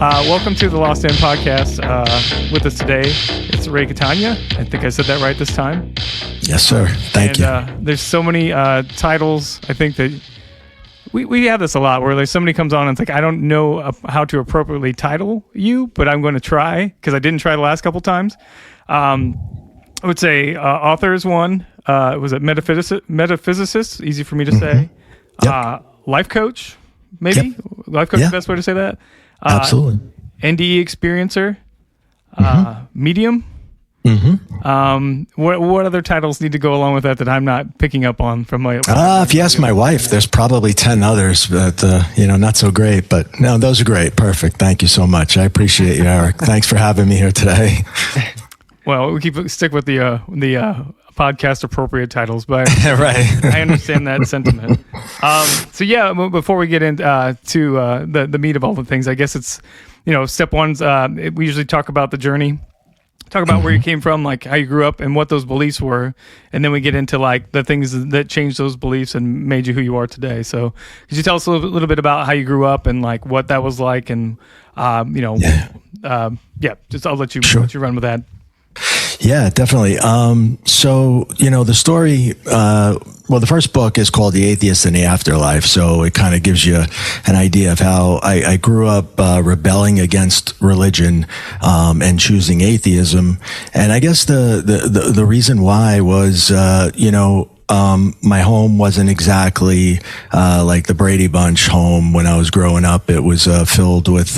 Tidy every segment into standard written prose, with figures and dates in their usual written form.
Welcome to the Lost End Podcast. With us today, it's Ray Catania. I think I said that right this time. Yes, sir. Thank you. There's so many titles. I think that we have this a lot where there's somebody comes on and it's like, I don't know how to appropriately title you, but I'm going to try because I didn't try the last couple times. I would say author is one. Was it metaphysicist? Easy for me to say. Yep. Life coach, maybe? Yep. Life coach is the best way to say that. Absolutely. NDE experiencer, medium. What other titles need to go along with that I'm not picking up on from my? If you ask my wife, there's probably 10 others, but not so great. But no, those are great. Perfect. Thank you so much. I appreciate you, Eric. Thanks for having me here today. Well, we stick with the podcast appropriate titles, but right. I understand that sentiment. Before we get into the meat of all the things, I guess it's step one's we usually talk about the journey, talk about where you came from, like how you grew up and what those beliefs were, and then we get into like the things that changed those beliefs and made you who you are today. So could you tell us a little bit about how you grew up and like what that was like, and just I'll let you run with that. Yeah, definitely. The story, the first book is called The Atheist in the Afterlife. So it kind of gives you an idea of how I grew up rebelling against religion and choosing atheism. And I guess the reason why was, my home wasn't exactly like the Brady Bunch home when I was growing up. It was filled with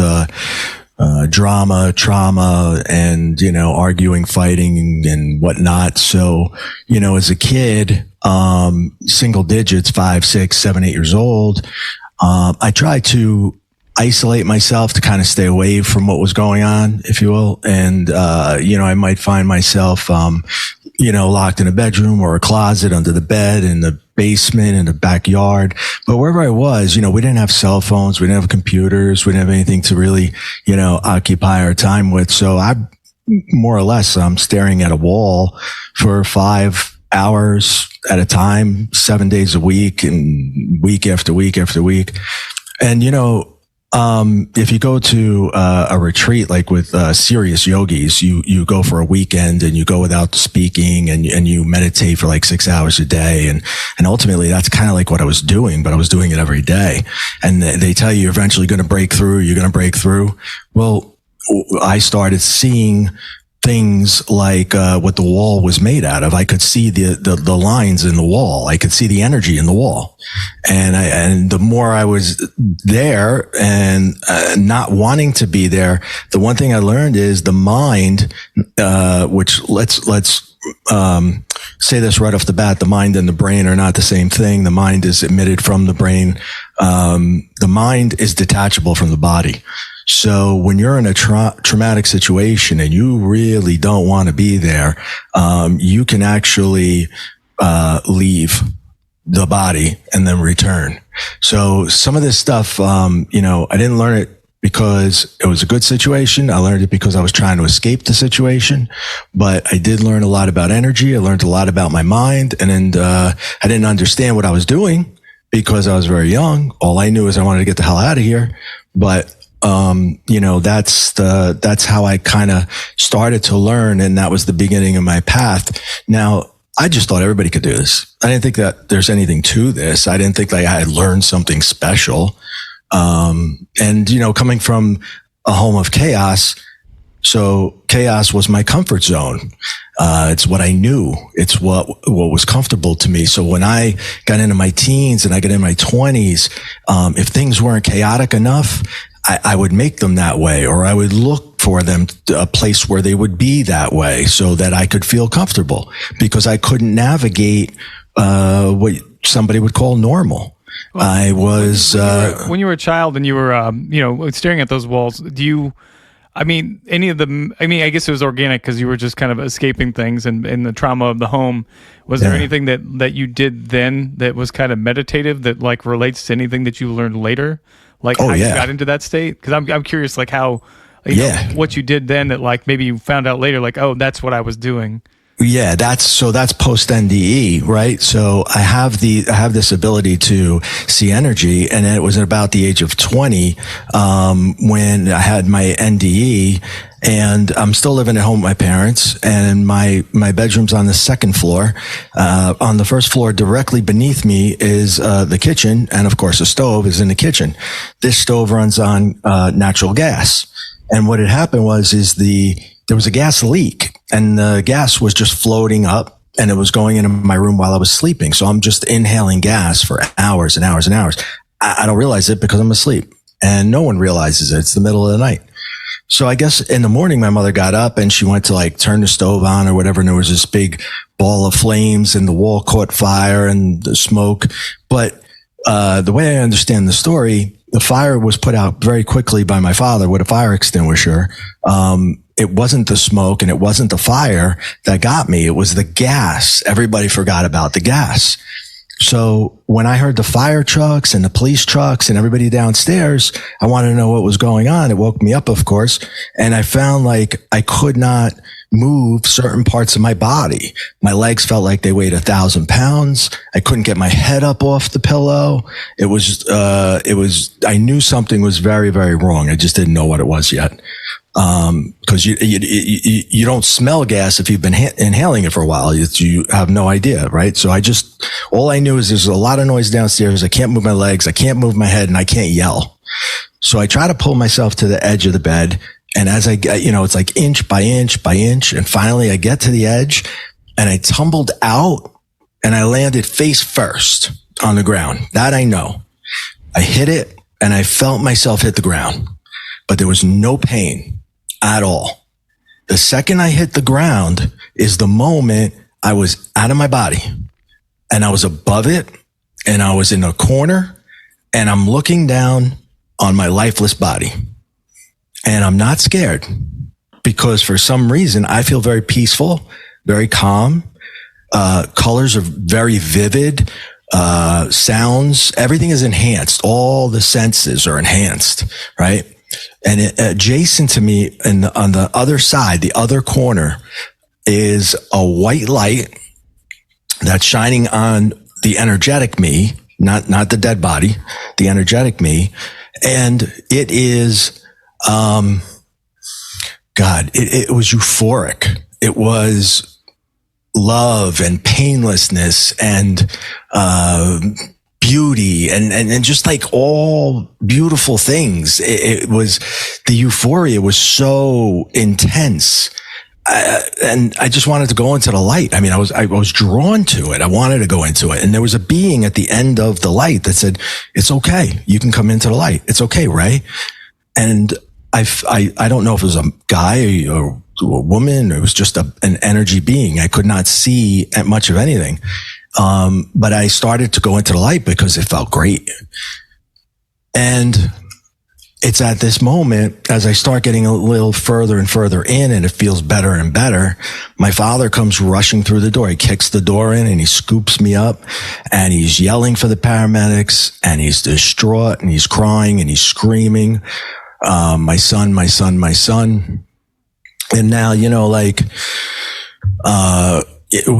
drama, trauma, and, arguing, fighting and whatnot. So, as a kid, single digits, 5, 6, 7, 8 years old, I tried to isolate myself to kind of stay away from what was going on, if you will. And, I might find myself, locked in a bedroom or a closet, under the bed, in the basement, in the backyard. But wherever I was, we didn't have cell phones. We didn't have computers. We didn't have anything to really, occupy our time with. So I'm staring at a wall for 5 hours at a time, 7 days a week, and week after week after week. And, if you go to a retreat, like with serious yogis, you go for a weekend and you go without speaking and you meditate for like 6 hours a day. And ultimately that's kind of like what I was doing, but I was doing it every day. And they tell you you're eventually going to break through. You're going to break through. Well, I started seeing things like what the wall was made out of. I could see the lines in the wall. I could see the energy in the wall. And the more I was there and not wanting to be there, the one thing I learned is the mind, which let's say this right off the bat, the mind and the brain are not the same thing. The mind is emitted from the brain. The mind is detachable from the body. So when you're in a traumatic situation and you really don't want to be there, you can actually leave the body and then return. So some of this stuff, I didn't learn it because it was a good situation. I learned it because I was trying to escape the situation. But I did learn a lot about energy. I learned a lot about my mind. And then I didn't understand what I was doing because I was very young. All I knew is I wanted to get the hell out of here. But that's how I kind of started to learn. And that was the beginning of my path. Now, I just thought everybody could do this. I didn't think that there's anything to this. I didn't think like I had learned something special. Coming from a home of chaos, so chaos was my comfort zone. It's what I knew. It's what was comfortable to me. So when I got into my teens and I got in my 20s, if things weren't chaotic enough, I would make them that way, or I would look for them a place where they would be that way so that I could feel comfortable, because I couldn't navigate what somebody would call normal. Well, I was when you were a child and you were staring at those walls. I guess it was organic because you were just kind of escaping things and the trauma of the home. Was there anything that you did then that was kind of meditative that like relates to anything that you learned later? Like you got into that state? Because I'm curious, like how, what you did then that like maybe you found out later, like, oh, that's what I was doing. Yeah, that's post NDE, right? So I have this ability to see energy, and it was at about the age of 20, when I had my NDE, and I'm still living at home with my parents, and my bedroom's on the second floor. On the first floor, directly beneath me is, the kitchen, and of course the stove is in the kitchen. This stove runs on, natural gas. And what had happened there was a gas leak, and the gas was just floating up, and it was going into my room while I was sleeping. So I'm just inhaling gas for hours and hours and hours. I don't realize it because I'm asleep, and no one realizes it. It's the middle of the night. So I guess in the morning, my mother got up and she went to like turn the stove on or whatever. And there was this big ball of flames and the wall caught fire and the smoke. But, the way I understand the story, the fire was put out very quickly by my father with a fire extinguisher. It wasn't the smoke and it wasn't the fire that got me. It was the gas. Everybody forgot about the gas. So when I heard the fire trucks and the police trucks and everybody downstairs, I wanted to know what was going on. It woke me up, of course. And I found like I could not move certain parts of my body. My legs felt like they weighed 1,000 pounds. I couldn't get my head up off the pillow. I knew something was very, very wrong. I just didn't know what it was yet. Cause you don't smell gas if you've been inhaling it for a while. You have no idea, right? So all I knew is there's a lot of noise downstairs. I can't move my legs. I can't move my head, and I can't yell. So I try to pull myself to the edge of the bed. And as I get, it's like inch by inch by inch. And finally I get to the edge and I tumbled out and I landed face first on the ground. That I know. I hit it and I felt myself hit the ground, but there was no pain at all. The second I hit the ground is the moment I was out of my body and I was above it and I was in a corner and I'm looking down on my lifeless body. And I'm not scared because for some reason I feel very peaceful, very calm. Colors are very vivid. Sounds, everything is enhanced. All the senses are enhanced, right? And adjacent to me on the other side, the other corner, is a white light that's shining on the energetic me, not the dead body, the energetic me. And it is, it was euphoric. It was love and painlessness and, beauty and just like all beautiful things. It was, the euphoria was so intense. And I just wanted to go into the light. I mean, I was drawn to it. I wanted to go into it. And there was a being at the end of the light that said, it's okay. You can come into the light. It's okay, Ray. And I don't know if it was a guy or a woman. It was just an energy being. I could not see much of anything. But I started to go into the light because it felt great. And it's at this moment, as I start getting a little further and further in and it feels better and better, my father comes rushing through the door. He kicks the door in and he scoops me up and he's yelling for the paramedics and he's distraught and he's crying and he's screaming, my son, my son, my son. And now, we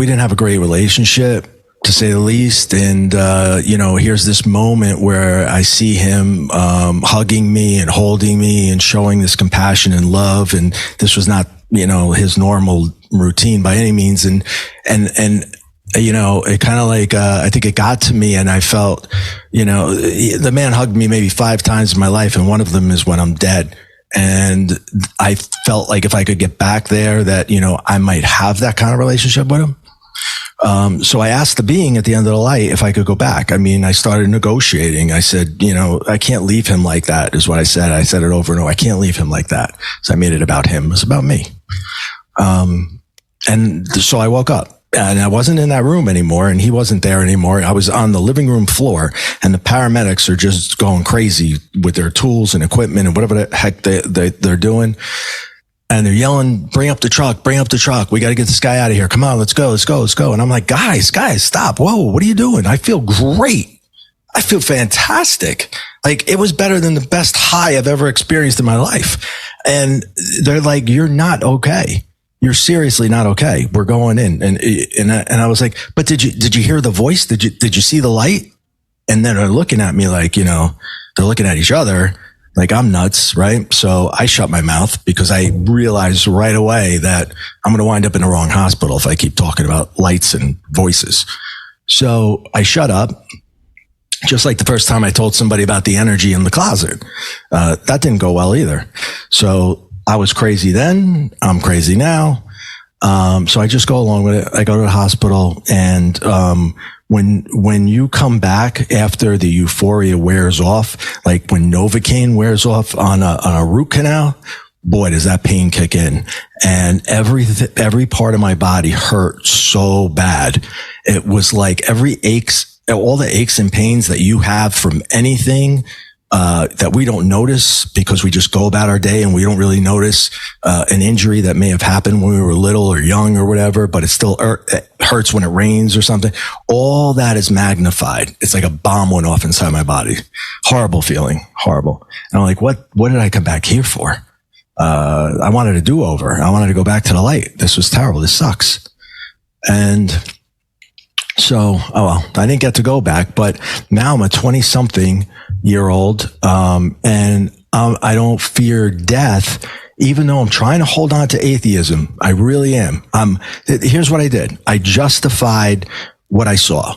didn't have a great relationship, to say the least. And, here's this moment where I see him, hugging me and holding me and showing this compassion and love. And this was not, his normal routine by any means. And it kind of like, I think it got to me and I felt, the man hugged me maybe 5 times in my life. And one of them is when I'm dead. And I felt like if I could get back there that, I might have that kind of relationship with him. So I asked the being at the end of the light if I could go back. I mean, I started negotiating. I said, I can't leave him like that, is what I said. I said it over and over. I can't leave him like that. So I made it about him. It was about me. And so I woke up and I wasn't in that room anymore and he wasn't there anymore. I was on the living room floor and the paramedics are just going crazy with their tools and equipment and whatever the heck they're doing. And they're yelling, bring up the truck. We got to get this guy out of here. Come on, let's go. And I'm like, guys, stop. Whoa, what are you doing? I feel great. I feel fantastic. Like it was better than the best high I've ever experienced in my life. And they're like, you're not okay. you're seriously not okay. We're going in. And I was like, but did you hear the voice? Did you see the light? And then they're looking at me like, they're looking at each other like I'm nuts, right? So I shut my mouth because I realized right away that I'm going to wind up in the wrong hospital if I keep talking about lights and voices. So I shut up, just like the first time I told somebody about the energy in the closet. That didn't go well either. So I was crazy then. I'm crazy now. So I just go along with it. I go to the hospital, and when you come back after the euphoria wears off, like when Novocaine wears off on a root canal, boy, does that pain kick in. And every part of my body hurt so bad. It was like all the aches and pains that you have from anything that we don't notice because we just go about our day and we don't really notice an injury that may have happened when we were little or young or whatever, but it still it hurts when it rains or something. All that is magnified. It's like a bomb went off inside my body. Horrible feeling. Horrible. And I'm like, what did I come back here for? I wanted a do-over. I wanted to go back to the light. This was terrible. This sucks. And so, I didn't get to go back, but now I'm a 20-something-year-old, and I don't fear death, even though I'm trying to hold on to atheism. I really am. Here's what I did. I justified what I saw.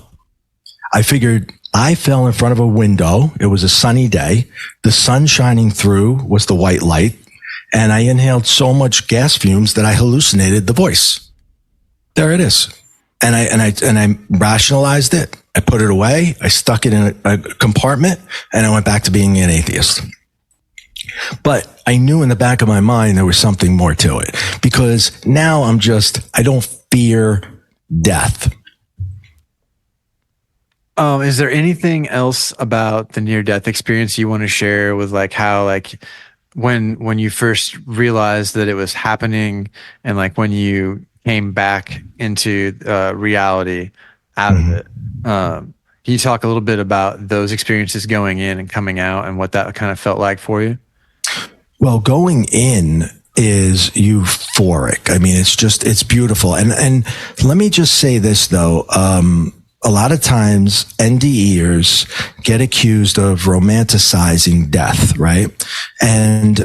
I figured I fell in front of a window. It was a sunny day. The sun shining through was the white light, and I inhaled so much gas fumes that I hallucinated the voice. There it is. And I rationalized it. I put it away. I stuck it in a compartment, and I went back to being an atheist. But I knew in the back of my mind there was something more to it, because now I don't fear death. Is there anything else about the near-death experience you want to share with like how like when you first realized that it was happening, and like when you came back into reality out of it? Can you talk a little bit about those experiences going in and coming out and what that kind of felt like for you? Well, going in is euphoric. I mean, it's beautiful. And let me just say this though. A lot of times NDEers get accused of romanticizing death, right? And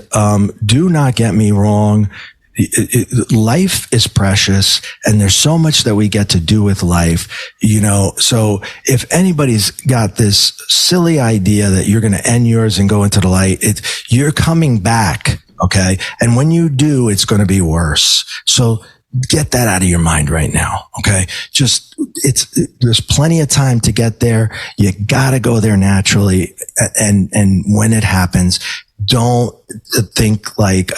do not get me wrong. Life is precious, and there's so much that we get to do with life, so if anybody's got this silly idea that you're going to end yours and go into the light, you're coming back. Okay. And when you do, it's going to be worse. So get that out of your mind right now. Okay. There's plenty of time to get there. You got to go there naturally. And when it happens, don't think like,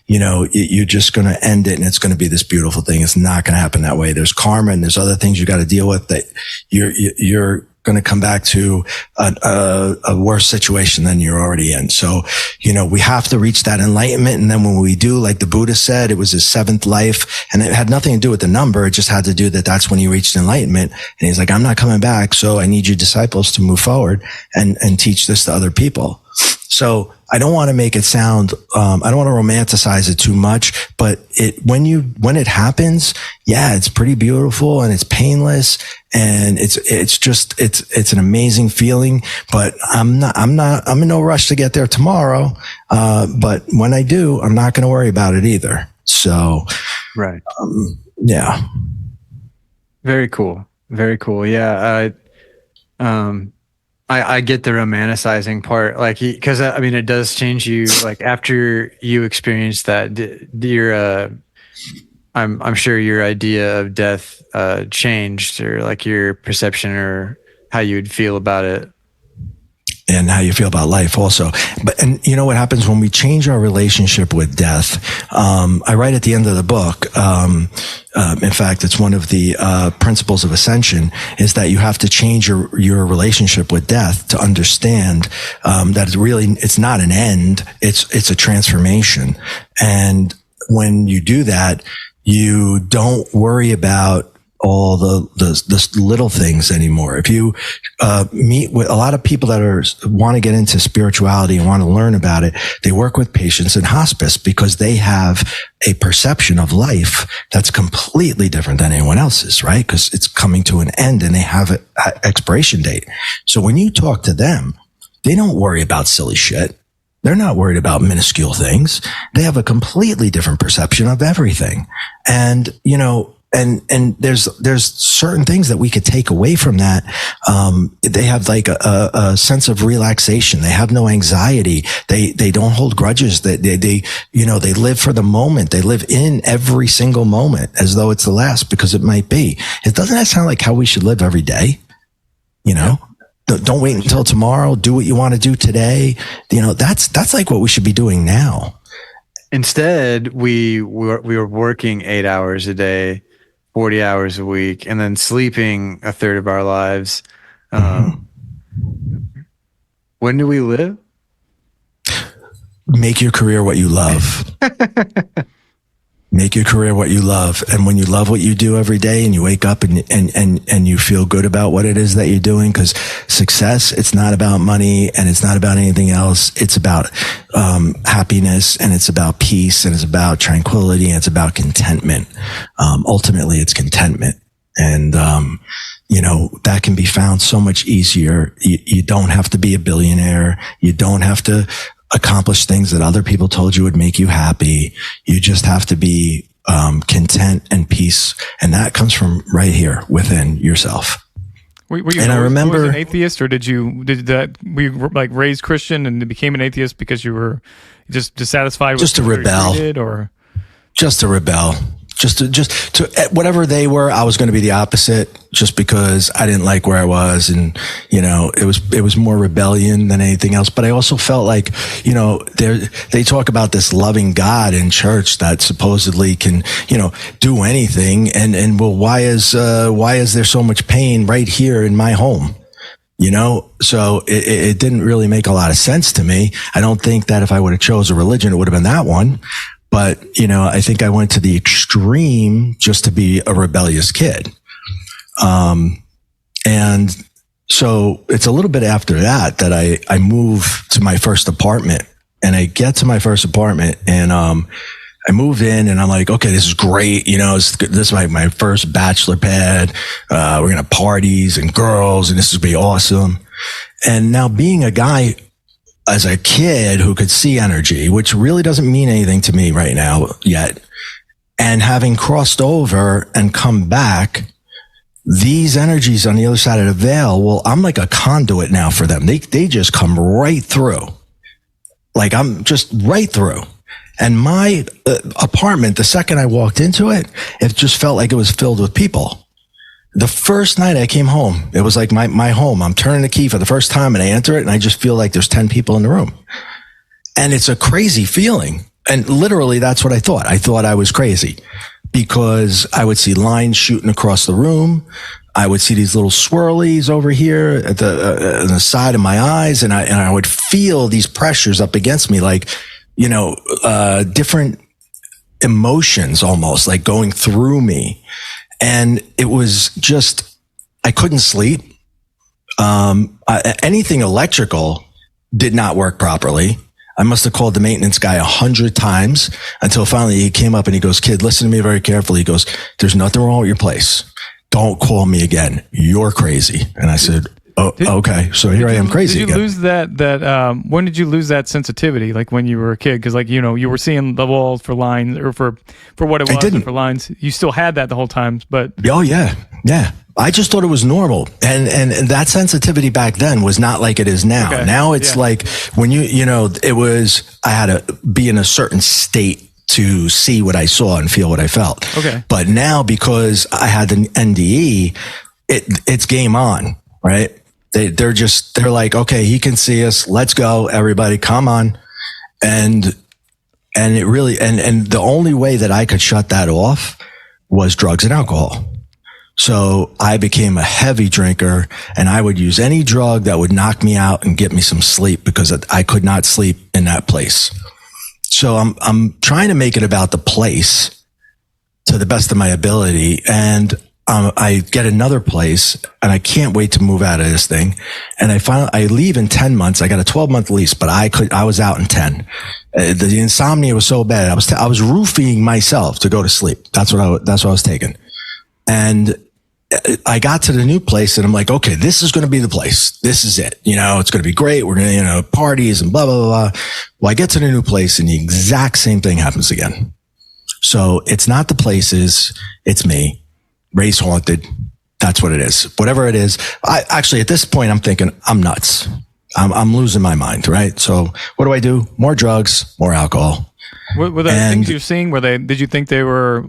you're just going to end it and it's going to be this beautiful thing. It's not going to happen that way. There's karma and there's other things you got to deal with that you're going to come back to a worse situation than you're already in. So, we have to reach that enlightenment. And then when we do, like the Buddha said, it was his seventh life, and it had nothing to do with the number. It just had to do that's when he reached enlightenment. And he's like, I'm not coming back. So I need you disciples to move forward and teach this to other people. So I don't want to make it sound, I don't want to romanticize it too much, but when it happens, yeah, it's pretty beautiful and it's painless and it's an amazing feeling, but I'm in no rush to get there tomorrow. But when I do, I'm not going to worry about it either. So, right. Yeah. Very cool. Very cool. Yeah. I get the romanticizing part, like, because I mean, it does change you. Like after you experience that, I'm sure your idea of death changed, or like your perception or how you would feel about it. And how you feel about life also. And you know what happens when we change our relationship with death? I write at the end of the book, in fact, it's one of the principles of ascension, is that you have to change your relationship with death to understand that it's not an end, it's a transformation. And when you do that, you don't worry about all the little things anymore. If you meet with a lot of people that want to get into spirituality and want to learn about it, they work with patients in hospice because they have a perception of life that's completely different than anyone else's, right? Because it's coming to an end and they have an expiration date. So when you talk to them, they don't worry about silly shit. They're not worried about minuscule things. They have a completely different perception of everything. And, and there's certain things that we could take away from that. They have like a sense of relaxation. They have no anxiety. They don't hold grudges. They live for the moment. They live in every single moment as though it's the last, because it might be. Doesn't that sound like how we should live every day? Don't wait until tomorrow. Do what you want to do today. That's like what we should be doing now. Instead, we were working 8 hours a day, 40 hours a week, and then sleeping a third of our lives. When do we live? Make your career what you love. Make your career what you love. And when you love what you do every day and you wake up and you feel good about what it is that you're doing, because success, it's not about money and it's not about anything else. It's about happiness, and it's about peace, and it's about tranquility, and it's about contentment. Ultimately, it's contentment. And, that can be found so much easier. You don't have to be a billionaire. You don't have to accomplish things that other people told you would make you happy. You just have to be content and peace, and that comes from right here within yourself. Were you and I remember an atheist, or were you like raised Christian and became an atheist because you were just dissatisfied with just to rebel, or just to rebel? Just to whatever they were, I was going to be the opposite, just because I didn't like where I was. And, it was more rebellion than anything else. But I also felt like, they talk about this loving God in church that supposedly can, do anything. And well, why is there so much pain right here in my home? So it didn't really make a lot of sense to me. I don't think that if I would have chose a religion, it would have been that one. But, I think I went to the extreme just to be a rebellious kid. And so it's a little bit after that I move to my first apartment, and I get to my first apartment, and, I moved in, and I'm like, okay, this is great. This is my first bachelor pad. We're going to have parties and girls, and this is going to be awesome. And now, being a guy as a kid who could see energy, which really doesn't mean anything to me right now yet, and having crossed over and come back, these energies on the other side of the veil, well, I'm like a conduit now for them. They just come right through. Like, I'm just right through. And my apartment, the second I walked into it, it just felt like it was filled with people. The first night I came home, it was like my home. I'm turning the key for the first time, and I enter it, and I just feel like there's 10 people in the room. And it's a crazy feeling. And literally, that's what I thought. I thought I was crazy, because I would see lines shooting across the room. I would see these little swirlies over here at the side of my eyes. And I would feel these pressures up against me, like, different emotions almost like going through me. And it was just, I couldn't sleep. Anything electrical did not work properly. I must have called the maintenance guy 100 times until finally he came up and he goes, "Kid, listen to me very carefully." He goes, "There's nothing wrong with your place. Don't call me again. You're crazy." And I said, "Oh, okay." So here I am, crazy again. Did you lose that, when did you lose that sensitivity? Like when you were a kid? Cause like, you were seeing the walls for lines, or for what it was, and for lines. You still had that the whole time, but. Oh yeah. Yeah. I just thought it was normal. And that sensitivity back then was not like it is now. Okay. Now it's like when it was, I had to be in a certain state to see what I saw and feel what I felt. Okay. But now, because I had the NDE, it's game on, right? They're like, okay, he can see us. Let's go. Everybody come on. And it really, and the only way that I could shut that off was drugs and alcohol. So I became a heavy drinker, and I would use any drug that would knock me out and get me some sleep, because I could not sleep in that place. So I'm trying to make it about the place to the best of my ability. And I get another place and I can't wait to move out of this thing. And I leave in 10 months. I got a 12-month lease, but I was out in 10. The insomnia was so bad. I was roofing myself to go to sleep. That's what I was taking. And I got to the new place and I'm like, okay, this is going to be the place. This is it. It's going to be great. We're going to, parties and blah, blah, blah, blah. Well, I get to the new place and the exact same thing happens again. So it's not the places, it's me. Ray's haunted. That's what it is. Whatever it is. Actually, at this point, I'm thinking I'm nuts. I'm losing my mind, right? So what do? More drugs, more alcohol. Were the things you're seeing, did you think they were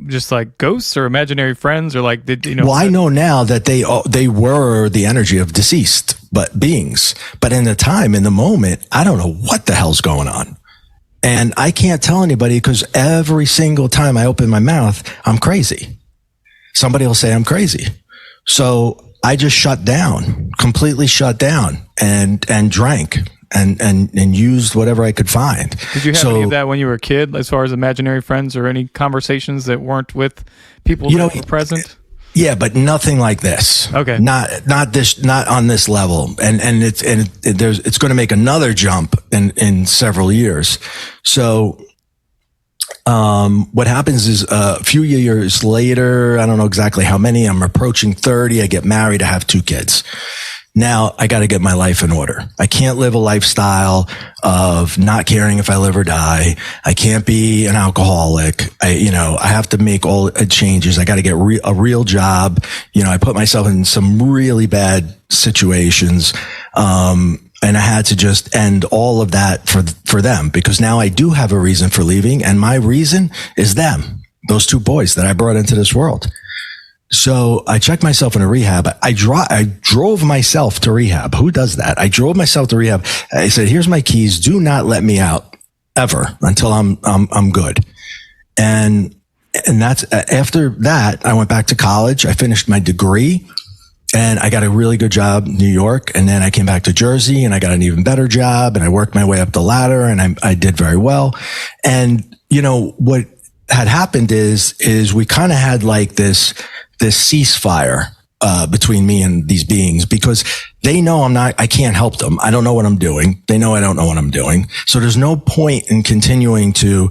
just like ghosts or imaginary friends, or Well, I know now that they were the energy of deceased beings. But in the moment, I don't know what the hell's going on. And I can't tell anybody because every single time I open my mouth, I'm crazy. Somebody will say I'm crazy. So I just completely shut down and drank and used whatever I could find. Did you have any of that when you were a kid, as far as imaginary friends or any conversations that weren't with people that were present? Yeah, but nothing like this. Okay. Not on this level. And it's going to make another jump in several years. So, what happens is a few years later, I don't know exactly how many, I'm approaching 30. I get married. I have 2 kids. Now I got to get my life in order. I can't live a lifestyle of not caring if I live or die. I can't be an alcoholic. I have to make all changes. I got to get a real job. I put myself in some really bad situations. And I had to just end all of that for them, because now I do have a reason for leaving. And my reason is them, those 2 boys that I brought into this world. So I checked myself in a rehab. I drove myself to rehab. Who does that? I drove myself to rehab. I said, here's my keys. Do not let me out ever until I'm good. And that's after that, I went back to college. I finished my degree and I got a really good job in New York. And then I came back to Jersey and I got an even better job and I worked my way up the ladder and I did very well. And what had happened is we kind of had like this ceasefire between me and these beings, because they know I can't help them. I don't know what I'm doing. They know I don't know what I'm doing. So there's no point in continuing to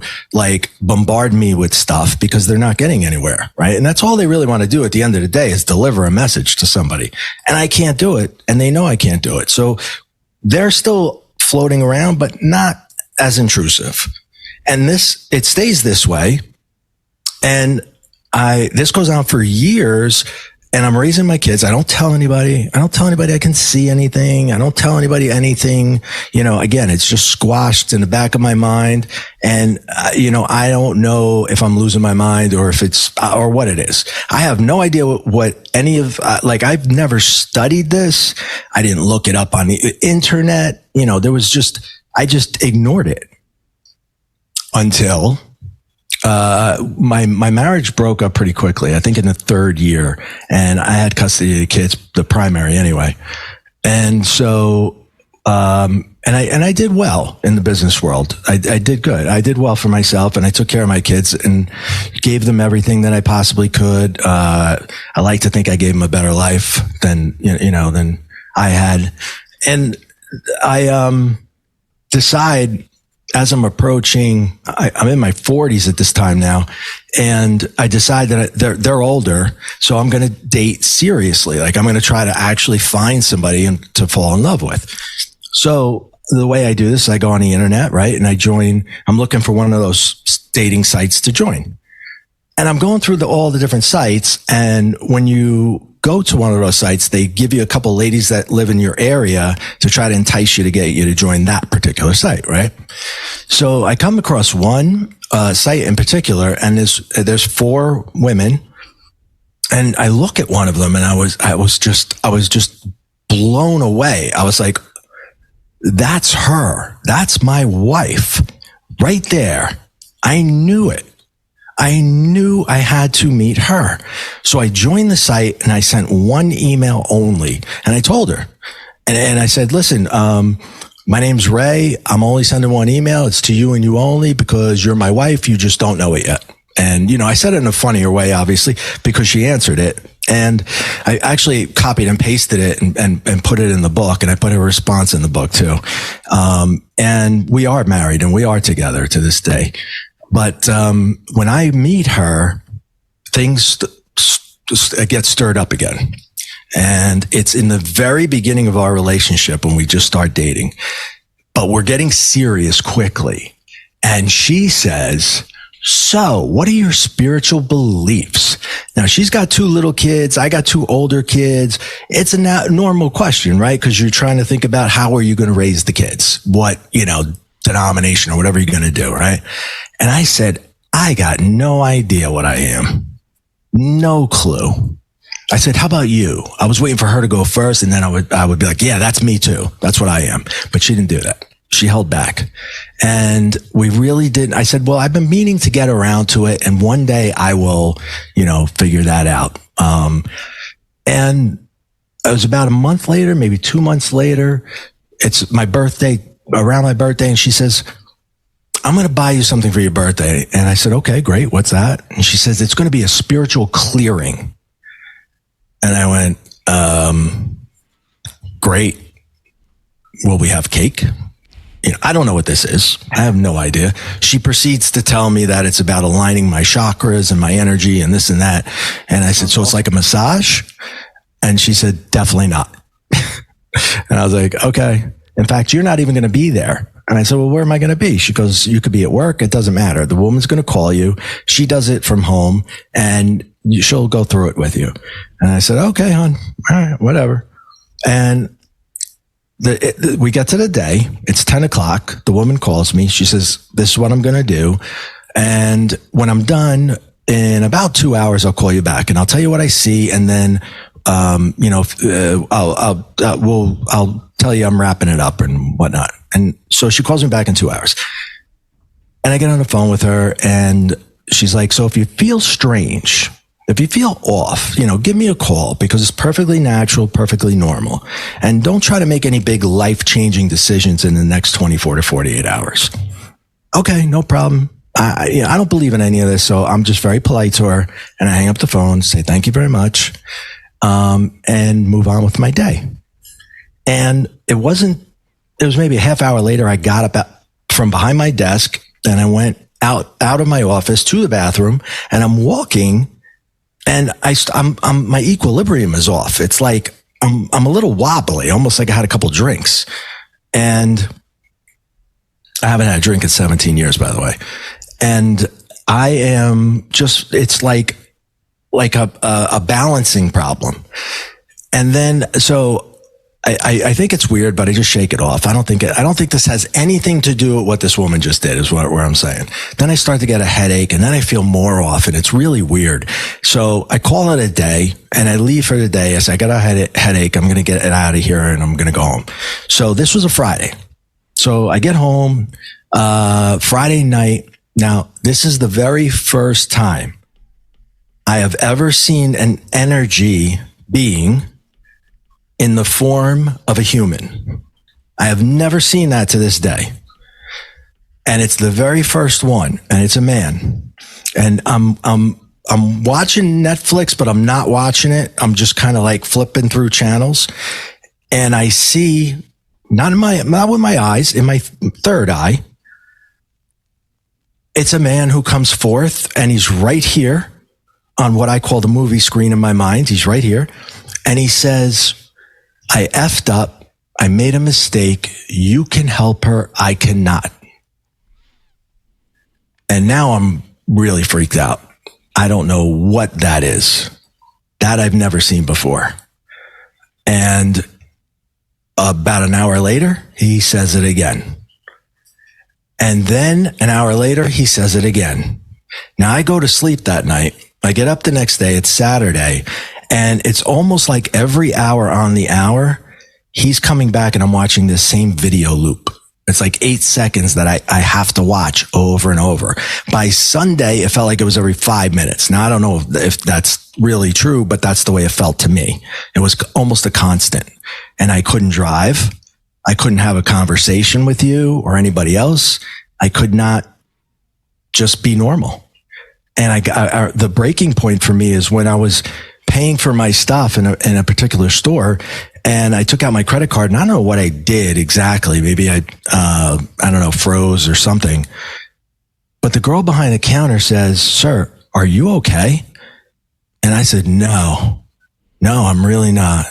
bombard me with stuff, because they're not getting anywhere. Right. And that's all they really want to do at the end of the day, is deliver a message to somebody. And I can't do it. And they know I can't do it. So they're still floating around, but not as intrusive. And it stays this way. And this goes on for years, and I'm raising my kids. I don't tell anybody I can see anything. I don't tell anybody anything. Again, it's just squashed in the back of my mind. And, I don't know if I'm losing my mind or if it's, or what it is. I have no idea what any of, I've never studied this. I didn't look it up on the internet. I just ignored it until my marriage broke up pretty quickly, I think in the 3rd year, and I had custody of the kids, the primary anyway. And so, and I did well in the business world. I did good. I did well for myself, and I took care of my kids and gave them everything that I possibly could. I like to think I gave them a better life than I had. And I, decide, as I'm approaching, I'm in my 40s at this time now, and I decide that they're older, so I'm going to date seriously. I'm going to try to actually find somebody to fall in love with. So the way I do this, I go on the internet, right? And I'm looking for one of those dating sites to join. And I'm going through all the different sites. And when you go to one of those sites, they give you a couple ladies that live in your area to try to entice you to get you to join that particular site, right? So I come across one site in particular, and there's 4 women, and I look at one of them, and I was just blown away. I was like, that's her. That's my wife right there. I knew it. I knew I had to meet her. So I joined the site and I sent one email only. And I told her, and I said, listen, my name's Ray. I'm only sending one email. It's to you and you only, because you're my wife. You just don't know it yet. And, I said it in a funnier way, obviously, because she answered it. And I actually copied and pasted it and put it in the book. And I put her response in the book too. And we are married and we are together to this day. But when I meet her, things get stirred up again. And it's in the very beginning of our relationship when we just start dating. But we're getting serious quickly. And she says, so what are your spiritual beliefs? Now, she's got 2 little kids. I got 2 older kids. It's a normal question, right? Because you're trying to think about how are you going to raise the kids? What, denomination or whatever you're going to do, right? And I said, I got no idea what I am. No clue. I said, how about you? I was waiting for her to go first, and then I would be like, yeah, that's me too. That's what I am. But she didn't do that. She held back. And we really didn't. I said, well, I've been meaning to get around to it. And one day I will, figure that out. And it was about a month later, maybe 2 months later. It's my birthday, around my birthday. And she says, I'm going to buy you something for your birthday. And I said, okay, great. What's that? And she says, it's going to be a spiritual clearing. And I went, great. Will we have cake? I don't know what this is. I have no idea. She proceeds to tell me that it's about aligning my chakras and my energy and this and that. And I said, so it's like a massage? And she said, definitely not. And I was like, okay. In fact, you're not even going to be there. And I said, well, where am I going to be? She goes, you could be at work. It doesn't matter. The woman's going to call you. She does it from home and she'll go through it with you. And I said, okay, hon. All right, whatever. And we get to the day. It's 10 o'clock. The woman calls me. She says, this is what I'm going to do. And when I'm done in about 2 hours, I'll call you back and I'll tell you what I see. And then, I'll tell you I'm wrapping it up and whatnot. And so she calls me back in 2 hours and I get on the phone with her and she's like, so if you feel strange, if you feel off, give me a call because it's perfectly natural, perfectly normal. And don't try to make any big life-changing decisions in the next 24 to 48 hours. Okay, no problem. I don't believe in any of this, so I'm just very polite to her and I hang up the phone, say thank you very much, and move on with my day. And it was maybe a half hour later, I got up from behind my desk and I went out of my office to the bathroom and I'm walking. And I'm my equilibrium is off. It's like I'm a little wobbly, almost like I had a couple drinks. And I haven't had a drink in 17 years, by the way. And I am just, it's like a balancing problem. And then, so I think it's weird, but I just shake it off. I don't think this has anything to do with what this woman just did is where I'm saying. Then I start to get a headache and then I feel more off and it's really weird. So I call it a day and I leave for the day. I say, I got a headache. I'm going to get it out of here and I'm going to go home. So this was a Friday. So I get home, Friday night. Now this is the very first time I have ever seen an energy being in the form of a human. I have never seen that to this day. And it's the very first one, and it's a man. And I'm watching Netflix, but I'm not watching it. I'm just kind of like flipping through channels. And I see, not with my eyes, in my third eye, it's a man who comes forth and he's right here on what I call the movie screen in my mind. He's right here. And he says, I effed up. I made a mistake. You can help her. I cannot. And now I'm really freaked out. I don't know what that is. That I've never seen before. And about an hour later, he says it again. And then an hour later, he says it again. Now I go to sleep that night. I get up the next day. It's Saturday. And it's almost like every hour on the hour, he's coming back and I'm watching this same video loop. It's like 8 seconds that I have to watch over and over. By Sunday, it felt like it was every 5 minutes. Now, I don't know if that's really true, but that's the way it felt to me. It was almost a constant. And I couldn't drive. I couldn't have a conversation with you or anybody else. I could not just be normal. And the breaking point for me is when I was paying for my stuff in a particular store, and I took out my credit card, and I don't know what I did exactly. Maybe I don't know, froze or something. But the girl behind the counter says, "Sir, are you okay?" And I said, no, I'm really not.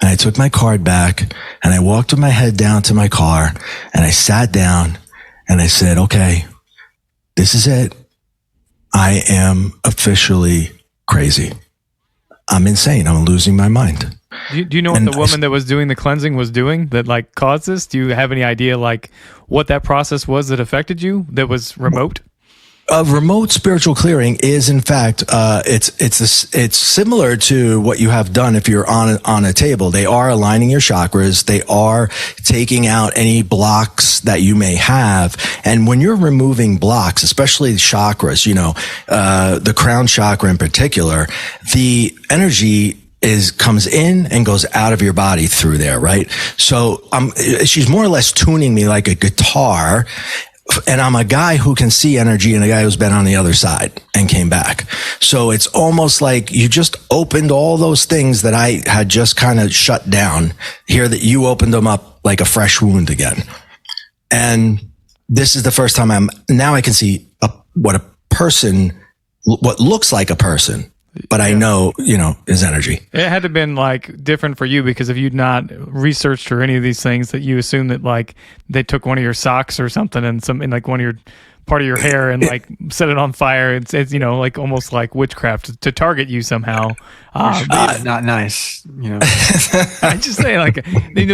And I took my card back and I walked with my head down to my car and I sat down and I said, okay, this is it. I am officially crazy. I'm insane. I'm losing my mind. Do you know what the woman that was doing the cleansing was doing that like caused this? Do you have any idea like what that process was that affected you that was remote? Remote spiritual clearing is, in fact, it's similar to what you have done if you're on a table. They are aligning your chakras. They are taking out any blocks that you may have. And when you're removing blocks, especially chakras, the crown chakra in particular, the energy comes in and goes out of your body through there, right? So she's more or less tuning me like a guitar. And I'm a guy who can see energy and a guy who's been on the other side and came back. So it's almost like you just opened all those things that I had just kind of shut down here, that you opened them up like a fresh wound again. And this is the first time I can see what looks like a person, but I know, is energy. It had to have been like different for you because if you'd not researched or any of these things, that you assume that like they took one of your socks or something and like one of your part of your hair and like set it on fire. It's like almost like witchcraft to target you somehow. Not nice, I just say like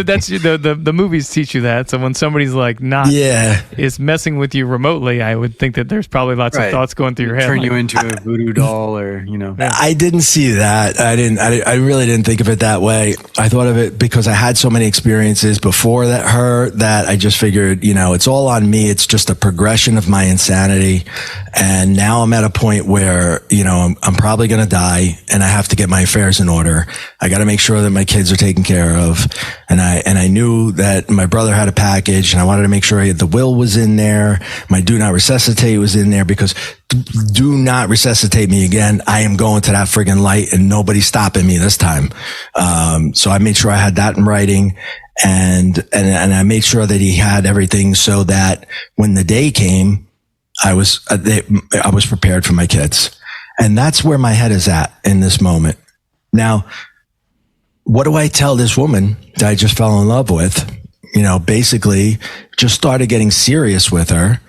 that's the movies teach you that. So when somebody's like is messing with you remotely, I would think that there's probably lots of thoughts going through your head. Turn you into a voodoo doll, or I didn't see that. I really didn't think of it that way. I thought of it because I had so many experiences before that I just figured, it's all on me. It's just a progression of my insanity. And now I'm at a point where, I'm probably going to die and I have to get my affairs in order. I got to make sure that my kids are taken care of. And I knew that my brother had a package and I wanted to make sure the will was in there. My do not resuscitate was in there, because do not resuscitate me again. I am going to that friggin' light and nobody's stopping me this time. So I made sure I had that in writing, and I made sure that he had everything so that when the day came, I was prepared for my kids. And that's where my head is at in this moment. Now, what do I tell this woman that I just fell in love with? Basically just started getting serious with her,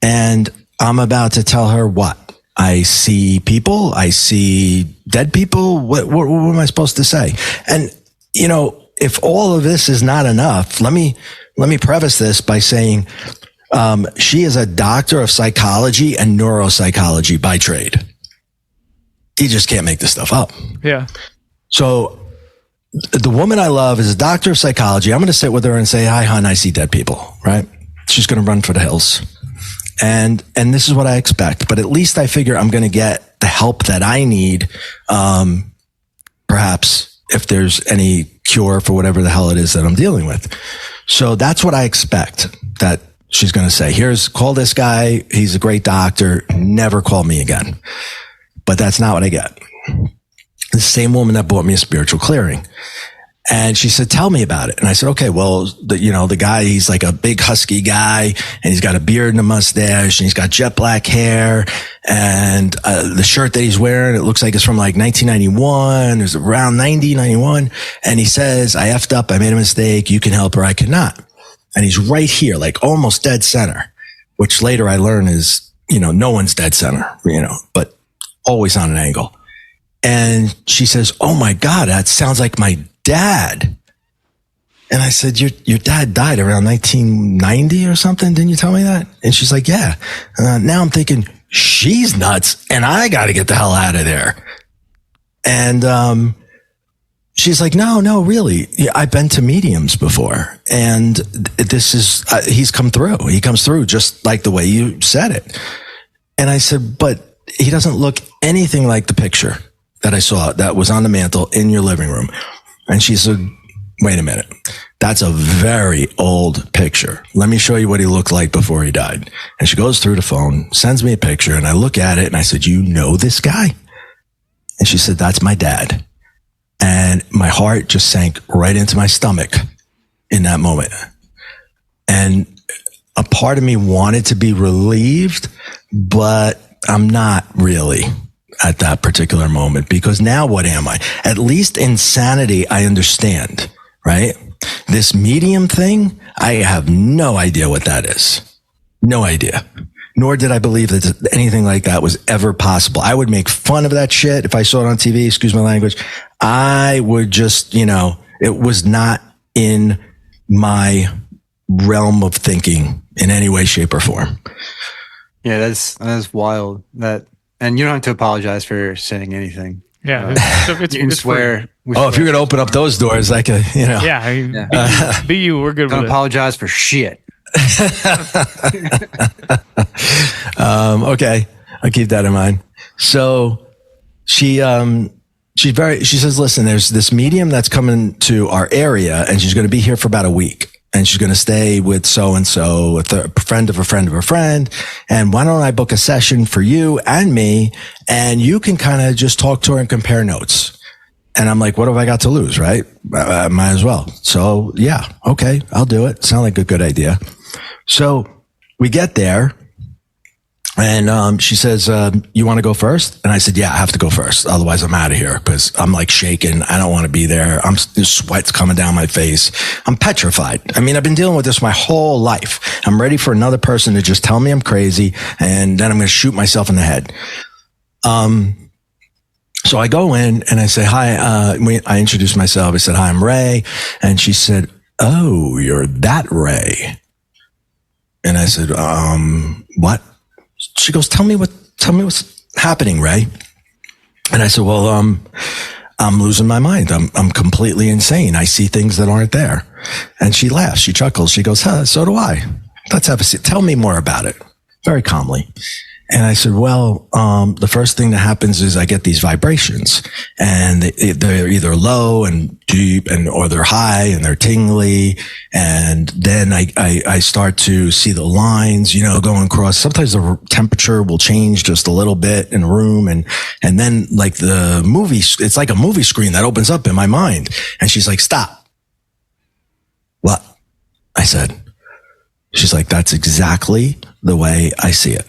and I'm about to tell her what? I see people. I see dead people. What am I supposed to say? And, if all of this is not enough, let me preface this by saying, she is a doctor of psychology and neuropsychology by trade. You just can't make this stuff up. Yeah. So the woman I love is a doctor of psychology. I'm going to sit with her and say, "Hi, hon, I see dead people," right? She's going to run for the hills. And this is what I expect, but at least I figure I'm going to get the help that I need. Perhaps if there's any cure for whatever the hell it is that I'm dealing with. So that's what I expect that she's going to say. Call this guy. He's a great doctor. Never call me again. But that's not what I get. The same woman that bought me a spiritual clearing. And she said, "Tell me about it." And I said, "Okay, well, the guy, he's like a big husky guy, and he's got a beard and a mustache, and he's got jet black hair, and the shirt that he's wearing, it looks like it's from like 1991. It's around 91. And he says, 'I effed up. I made a mistake. You can help or I cannot.' And he's right here, like almost dead center, which later I learn is, no one's dead center, but always on an angle." And she says, "Oh my God, that sounds like my dad." And I said, your dad died around 1990 or something. Didn't you tell me that? And she's like, "Yeah." Now I'm thinking, she's nuts and I got to get the hell out of there. And, she's like, no, really. Yeah, I've been to mediums before, and this is, he's come through. He comes through just like the way you said it. And I said, "But he doesn't look anything like the picture that I saw that was on the mantle in your living room." And she said, "Wait a minute. That's a very old picture. Let me show you what he looked like before he died. And she goes through the phone, sends me a picture, and I look at it and I said, you know this guy? And she said, that's my dad. And my heart just sank right into my stomach in that moment. And a part of me wanted to be relieved, but I'm not really at that particular moment, because now what am I? At least insanity, I understand, right? This medium thing, I have no idea what that is. No idea. Nor did I believe that anything like that was ever possible. I would make fun of that shit if I saw it on TV, excuse my language. I would just, it was not in my realm of thinking in any way, shape, or form. Yeah, that's wild. And you don't have to apologize for saying anything. Yeah, you can swear. If you're gonna open up those doors, like be you. We're good. Don't apologize for shit. Okay, I'll keep that in mind. So she says, listen, there's this medium that's coming to our area, and she's going to be here for about a week. And she's going to stay with so-and-so, with a friend of a friend of a friend. And why don't I book a session for you and me? And you can kind of just talk to her and compare notes. And I'm like, what have I got to lose, right? Might as well. So yeah, okay, I'll do it. Sound like a good idea. So we get there. And she says, you want to go first? And I said, yeah, I have to go first. Otherwise, I'm out of here, because I'm like shaking. I don't want to be there. There's sweat's coming down my face. I'm petrified. I mean, I've been dealing with this my whole life. I'm ready for another person to just tell me I'm crazy, and then I'm going to shoot myself in the head. So I go in and I say, hi. I introduced myself. I said, hi, I'm Ray. And she said, oh, you're that Ray. And I said, what? She goes, tell me what's happening, Ray. And I said, well, I'm losing my mind. I'm completely insane. I see things that aren't there. And she laughs. She chuckles. She goes, so do I. Let's have a seat. Tell me more about it. Very calmly. And I said, well, the first thing that happens is I get these vibrations, and they're either low and deep, or they're high and they're tingly. And then I start to see the lines, going across. Sometimes the temperature will change just a little bit in a room. And then like the movie, it's like a movie screen that opens up in my mind. And she's like, stop. What? I said. She's like, that's exactly the way I see it.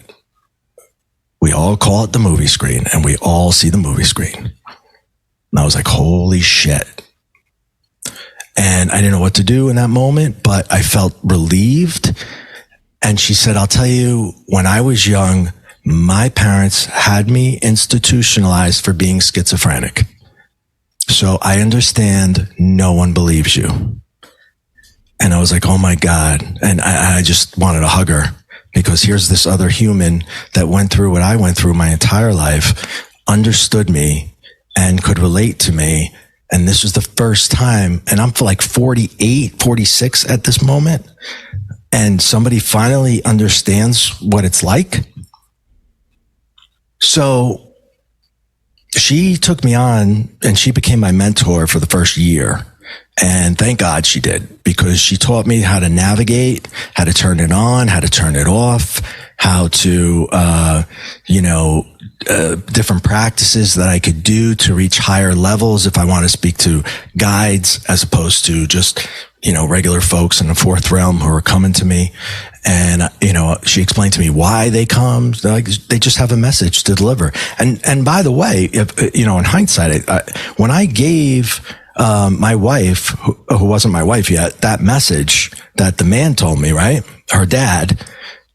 We all call it the movie screen, and we all see the movie screen. And I was like, holy shit. And I didn't know what to do in that moment, but I felt relieved. And she said, I'll tell you, when I was young, my parents had me institutionalized for being schizophrenic. So I understand no one believes you. And I was like, oh my God. And I just wanted to hug her. Because here's this other human that went through what I went through my entire life, understood me, and could relate to me. And this was the first time, and I'm like 48, 46 at this moment, and somebody finally understands what it's like. So she took me on, and she became my mentor for the first year. And thank God she did, because she taught me how to navigate, how to turn it on, how to turn it off, how to, different practices that I could do to reach higher levels if I want to speak to guides, as opposed to just, regular folks in the fourth realm who are coming to me. And, she explained to me why they come. They just have a message to deliver. And by the way, if, in hindsight, when I gave my wife, who wasn't my wife yet, that message that the man told me, right? Her dad,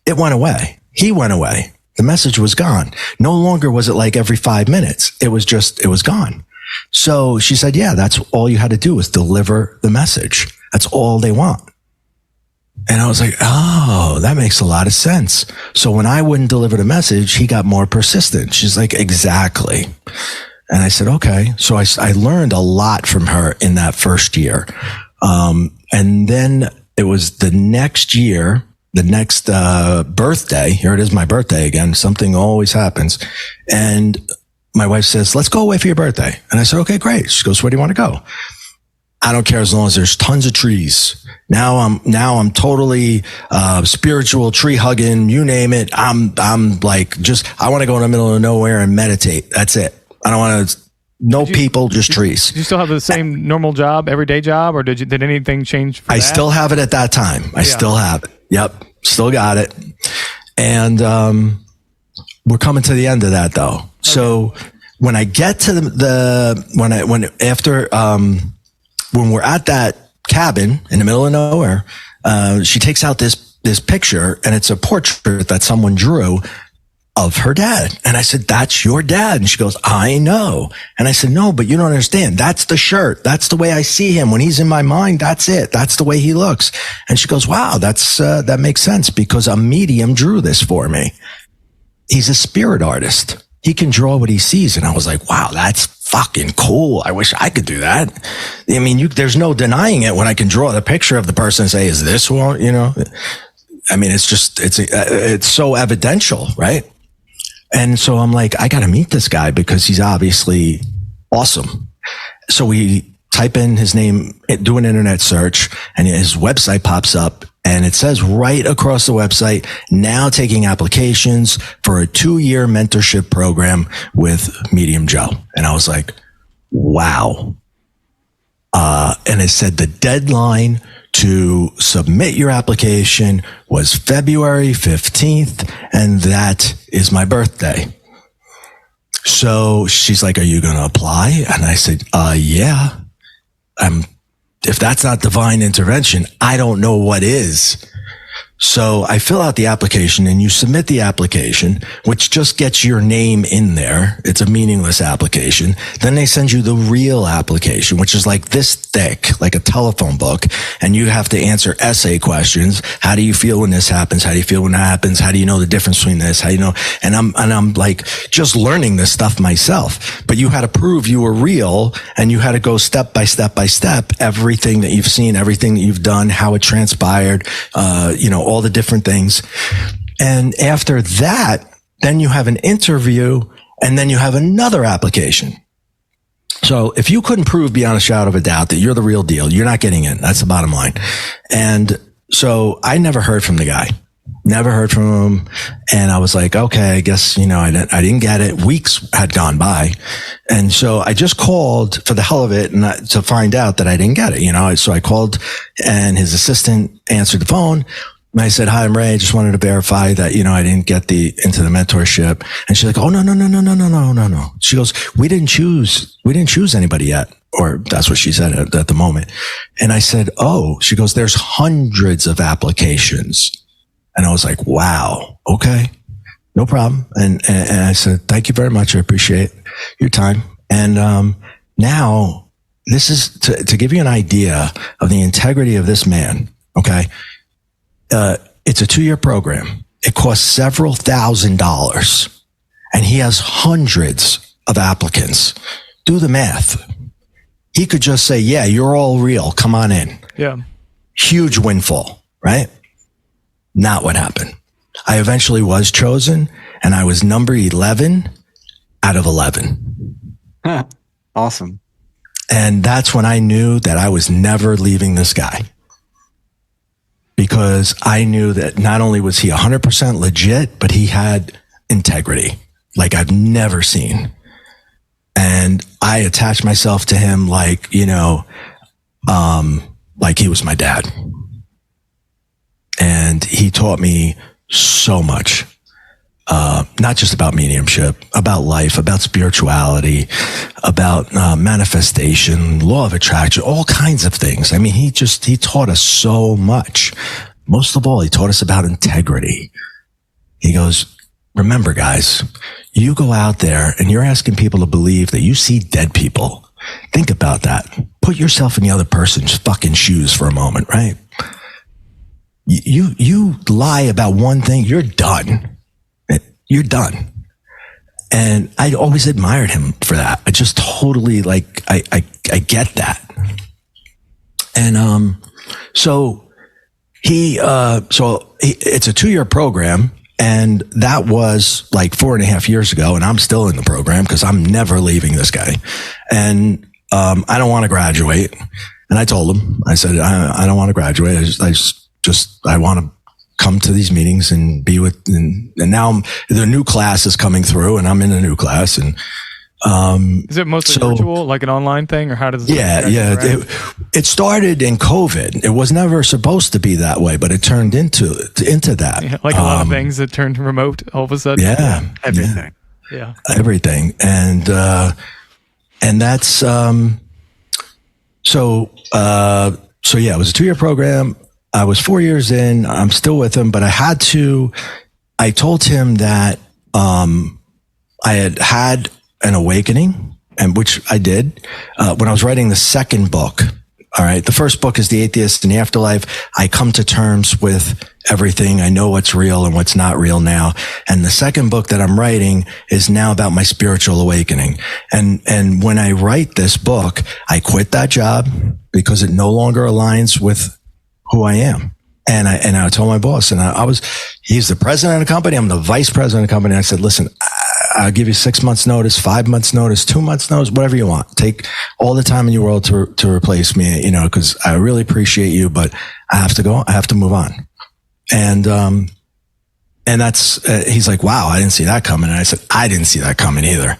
it went away. He went away. The message was gone. No longer was it like every 5 minutes. It was gone. So she said, yeah, that's all you had to do was deliver the message. That's all they want. And I was like, oh, that makes a lot of sense. So when I wouldn't deliver the message, he got more persistent. She's like, exactly. And I said, okay. So I learned a lot from her in that first year. And then it was the next year, the next birthday. Here it is, my birthday again. Something always happens. And my wife says, let's go away for your birthday. And I said, okay, great. She goes, where do you want to go? I don't care as long as there's tons of trees. Now I'm totally spiritual, tree hugging, you name it. I'm like, just, I want to go in the middle of nowhere and meditate. That's it. I don't want to, people, just trees. Do you still have the same normal job, everyday job, or did anything change for I that? still have it at that time. I still have it. Yep. Still got it. And we're coming to the end of that though. Okay. So when I get to when we're at that cabin in the middle of nowhere, she takes out this picture, and it's a portrait that someone drew of her dad. And I said, that's your dad. And she goes, I know. And I said, no, but you don't understand. That's the shirt. That's the way I see him. When he's in my mind, that's it. That's the way he looks. And she goes, wow, that makes sense, because a medium drew this for me. He's a spirit artist. He can draw what he sees. And I was like, wow, that's fucking cool. I wish I could do that. I mean, there's no denying it when I can draw the picture of the person and say, is this one, I mean, it's so evidential, right? And so I'm like, I got to meet this guy because he's obviously awesome. So we type in his name, do an internet search, and his website pops up, and it says right across the website, now taking applications for a 2-year mentorship program with Medium Joe. And I was like, wow. And it said the deadline to submit your application was February 15th, and that is my birthday. So she's like, are you going to apply? And I said, yeah. If that's not divine intervention, I don't know what is. So I fill out the application, and you submit the application, which just gets your name in there. It's a meaningless application. Then they send you the real application, which is like this thick, like a telephone book. And you have to answer essay questions. How do you feel when this happens? How do you feel when that happens? How do you know the difference between this? How do you know? And I'm like just learning this stuff myself, but you had to prove you were real, and you had to go step by step by step, everything that you've seen, everything that you've done, how it transpired, all the different things. And after that, then you have an interview, and then you have another application. So if you couldn't prove beyond a shadow of a doubt that you're the real deal, you're not getting in. That's the bottom line. And so I never heard from the guy, never heard from him. And I was like, okay, I guess, I didn't get it. Weeks had gone by. And so I just called for the hell of it, and to find out that I didn't get it, so I called, and his assistant answered the phone. And I said, hi, I'm Ray. I just wanted to verify that, I didn't get into the mentorship. And she's like, oh, no. She goes, we didn't choose anybody yet. Or that's what she said at the moment. And I said, oh, she goes, there's hundreds of applications. And I was like, wow, okay, no problem. And I said, thank you very much. I appreciate your time. And, now this is to give you an idea of the integrity of this man. Okay. It's a 2-year program. It costs several $1,000s, and he has hundreds of applicants. Do the math. He could just say, yeah, you're all real. Come on in. Yeah. Huge windfall, right? Not what happened. I eventually was chosen, and I was number 11 out of 11. Awesome. And that's when I knew that I was never leaving this guy. Because I knew that not only was he 100% legit, but he had integrity like I've never seen. And I attached myself to him like he was my dad. And he taught me so much, not just about mediumship, about life, about spirituality, about manifestation, law of attraction, all kinds of things. I mean, he taught us so much. Most of all, he taught us about integrity. He goes, remember, guys, you go out there and you're asking people to believe that you see dead people. Think about that. Put yourself in the other person's fucking shoes for a moment, right? You lie about one thing, you're done. You're done. And I always admired him for that. I just totally I get that. And, so it's a 2-year program, and that was like 4.5 years ago. And I'm still in the program because I'm never leaving this guy. And, I don't want to graduate. And I told him, I said, I don't want to graduate. I want to come to these meetings and be with, and now the new class is coming through and I'm in a new class. And, is it mostly virtual, like an online thing, or how does it? Yeah. It started in COVID. It was never supposed to be that way, but it turned into that. Yeah, like a lot of things that turned remote all of a sudden. Yeah. Everything. Yeah. Everything. And that's, so yeah, it was a 2-year program. I was 4 years in. I'm still with him, but I told him that, I had an awakening, and which I did, when I was writing the second book. All right. The first book is The Atheist in the Afterlife. I come to terms with everything. I know what's real and what's not real now. And the second book that I'm writing is now about my spiritual awakening. And when I write this book, I quit that job because it no longer aligns with who I am. And I told my boss, and he's the president of the company. I'm the vice president of the company. I said, listen, I'll give you 6 months notice, 5 months notice, 2 months notice, whatever you want. Take all the time in your world to replace me, cause I really appreciate you, but I have to go. I have to move on. And that's, he's like, wow, I didn't see that coming. And I said, I didn't see that coming either,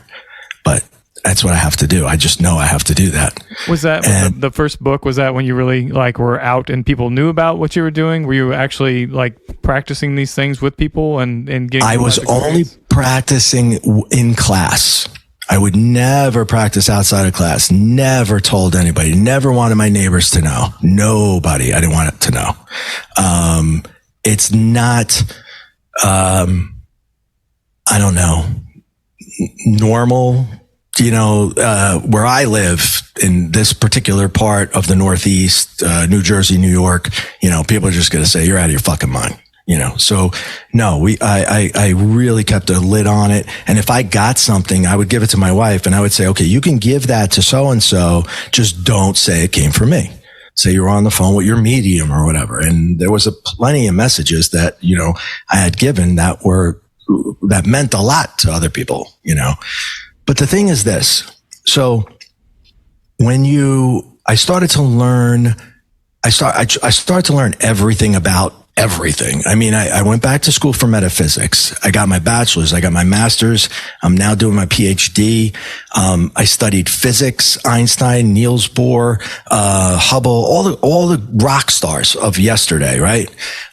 but that's what I have to do. I just know I have to do that. Was that the first book? Was that when you really were out and people knew about what you were doing? Were you actually practicing these things with people and getting? I was only practicing in class. I would never practice outside of class. Never told anybody. Never wanted my neighbors to know. Nobody. I didn't want it to know. It's not. I don't know. Normal. Where I live in this particular part of the Northeast, New Jersey, New York, people are just going to say, you're out of your fucking mind, So no, I really kept a lid on it. And if I got something, I would give it to my wife and I would say, okay, you can give that to so-and-so. Just don't say it came from me. Say you were on the phone with your medium or whatever. And there was plenty of messages that, I had given that meant a lot to other people, But the thing is this. So when I started to learn everything about everything. I mean, I went back to school for metaphysics. I got my bachelor's. I got my master's. I'm now doing my PhD. I studied physics, Einstein, Niels Bohr, Hubble, all the rock stars of yesterday, right?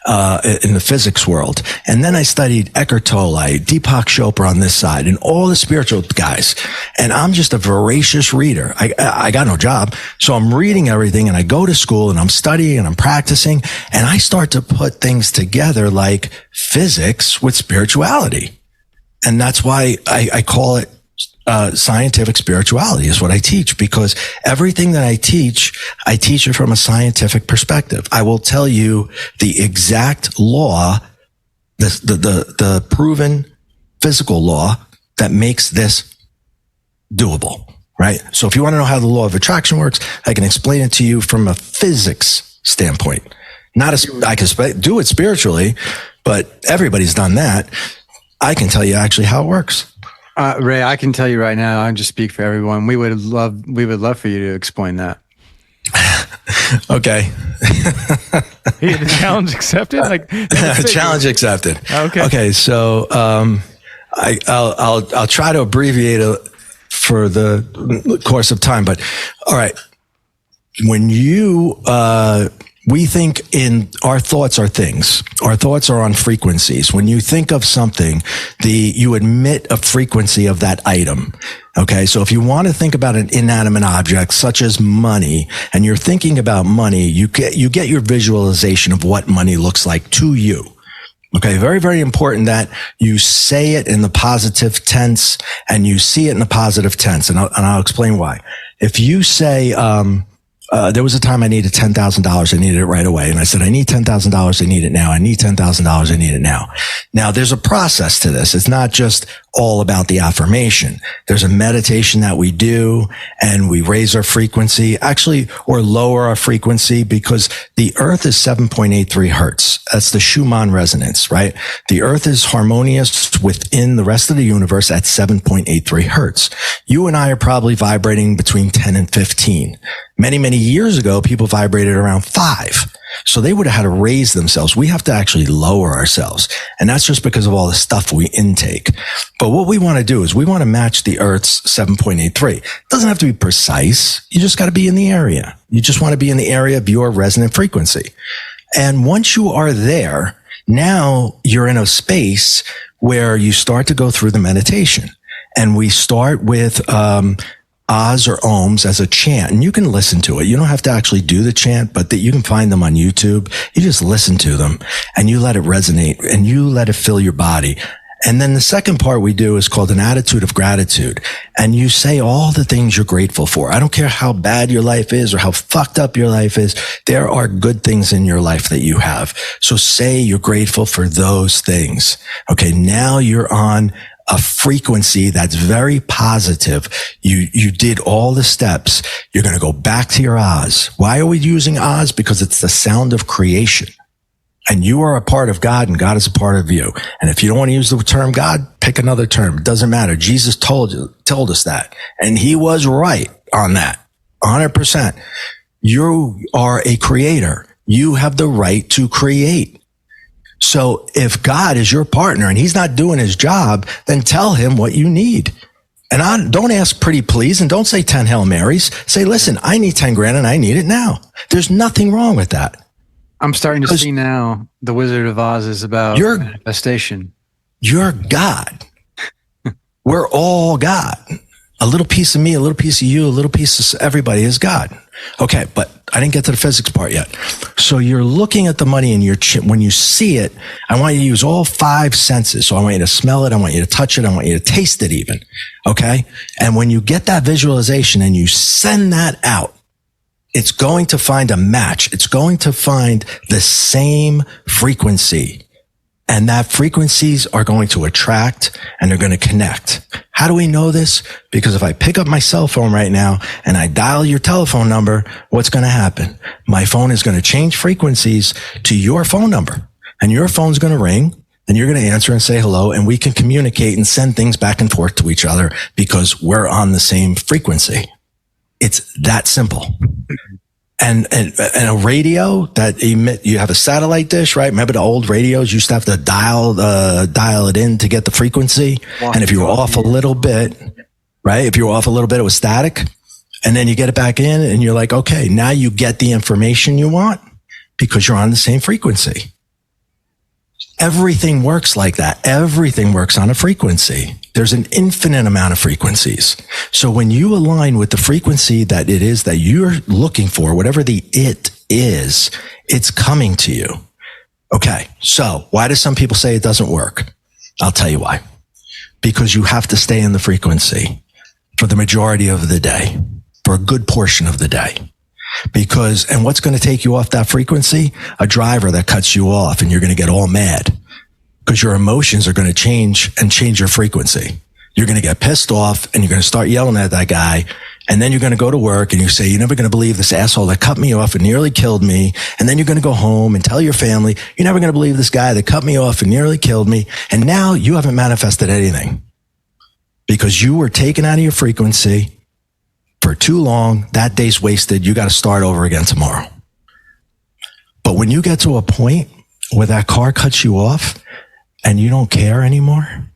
In the physics world. And then I studied Eckhart Tolle, Deepak Chopra on this side, and all the spiritual guys. And I'm just a voracious reader. I got no job. So I'm reading everything, and I go to school and I'm studying and I'm practicing, and I start to put things together like physics with spirituality. And that's why I call it scientific spirituality is what I teach, because everything that I teach it from a scientific perspective. I will tell you the exact law, the proven physical law that makes this doable, right? So if you want to know how the law of attraction works, I can explain it to you from a physics standpoint. I can do it spiritually, but everybody's done that. I can tell you actually how it works. Ray, I can tell you right now, I just speak for everyone. We would love for you to explain that. Okay. Challenge accepted? Challenge accepted. Okay. Okay. So, I'll try to abbreviate it for the course of time, but all right. When we think our thoughts are things. Our thoughts are on frequencies. When you think of something, you emit a frequency of that item. Okay. So if you want to think about an inanimate object such as money, and you're thinking about money, you get your visualization of what money looks like to you. Okay. Very, very important that you say it in the positive tense and you see it in the positive tense. And I'll explain why. If you say, there was a time I needed $10,000. I needed it right away. And I said, I need $10,000. I need it now. I need $10,000. I need it now. Now there's a process to this. It's not just all about the affirmation. There's a meditation that we do, and we raise our frequency or lower our frequency, because the earth is 7.83 hertz. That's the Schumann resonance, right? The earth is harmonious within the rest of the universe at 7.83 hertz. You and I are probably vibrating between 10 and 15. Many, many years ago, people vibrated around 5. So they would have had to raise themselves. We have to actually lower ourselves. And that's just because of all the stuff we intake. But what we want to do is we want to match the Earth's 7.83. It doesn't have to be precise. You just got to be in the area. You just want to be in the area of your resonant frequency. And once you are there, now you're in a space where you start to go through the meditation. And we start with, ahs or ohms as a chant, and you can listen to it. You don't have to actually do the chant, but that you can find them on YouTube. You just listen to them and you let it resonate and you let it fill your body. And then the second part we do is called an attitude of gratitude. And you say all the things you're grateful for. I don't care how bad your life is or how fucked up your life is. There are good things in your life that you have. So say you're grateful for those things. Okay. Now you're on a frequency that's very positive. You did all the steps. You're going to go back to your ahs. Why are we using ahs? Because it's the sound of creation. And you are a part of God and God is a part of you. And if you don't want to use the term God, pick another term. It doesn't matter. Jesus told us that. And he was right on that. 100%. You are a creator. You have the right to create. So if God is your partner and he's not doing his job, then tell him what you need. And don't ask pretty please and don't say 10 Hail Marys. Say, listen, I need 10 grand and I need it now. There's nothing wrong with that. I'm starting to see now The Wizard of Oz is about manifestation. You're God. We're all God. A little piece of me, a little piece of you, a little piece of everybody is God. Okay, but I didn't get to the physics part yet. So you're looking at the money and when you see it, I want you to use all 5 senses. So I want you to smell it. I want you to touch it. I want you to taste it even. Okay. And when you get that visualization and you send that out, it's going to find a match. It's going to find the same frequency. And that frequencies are going to attract and they're going to connect. How do we know this? Because if I pick up my cell phone right now and I dial your telephone number, what's going to happen? My phone is going to change frequencies to your phone number and your phone's going to ring and you're going to answer and say hello and we can communicate and send things back and forth to each other because we're on the same frequency. It's that simple. And a radio that you have a satellite dish, right? Remember the old radios? You used to have to dial it in to get the frequency. And if you were off a little bit, right? If you were off a little bit, it was static. And then you get it back in and you're like, okay, now you get the information you want because you're on the same frequency. Everything works like that. Everything works on a frequency. There's an infinite amount of frequencies. So when you align with the frequency that it is that you're looking for, whatever the it is, it's coming to you. Okay. So why do some people say it doesn't work? I'll tell you why. Because you have to stay in the frequency for the majority of the day, for a good portion of the day. And what's going to take you off that frequency? A driver that cuts you off and you're going to get all mad because your emotions are going to change your frequency. You're going to get pissed off and you're going to start yelling at that guy. And then you're going to go to work and you say, you're never going to believe this asshole that cut me off and nearly killed me. And then you're going to go home and tell your family, you're never going to believe this guy that cut me off and nearly killed me. And now you haven't manifested anything because you were taken out of your frequency for too long. That day's wasted. You got to start over again tomorrow. But when you get to a point where that car cuts you off and you don't care anymore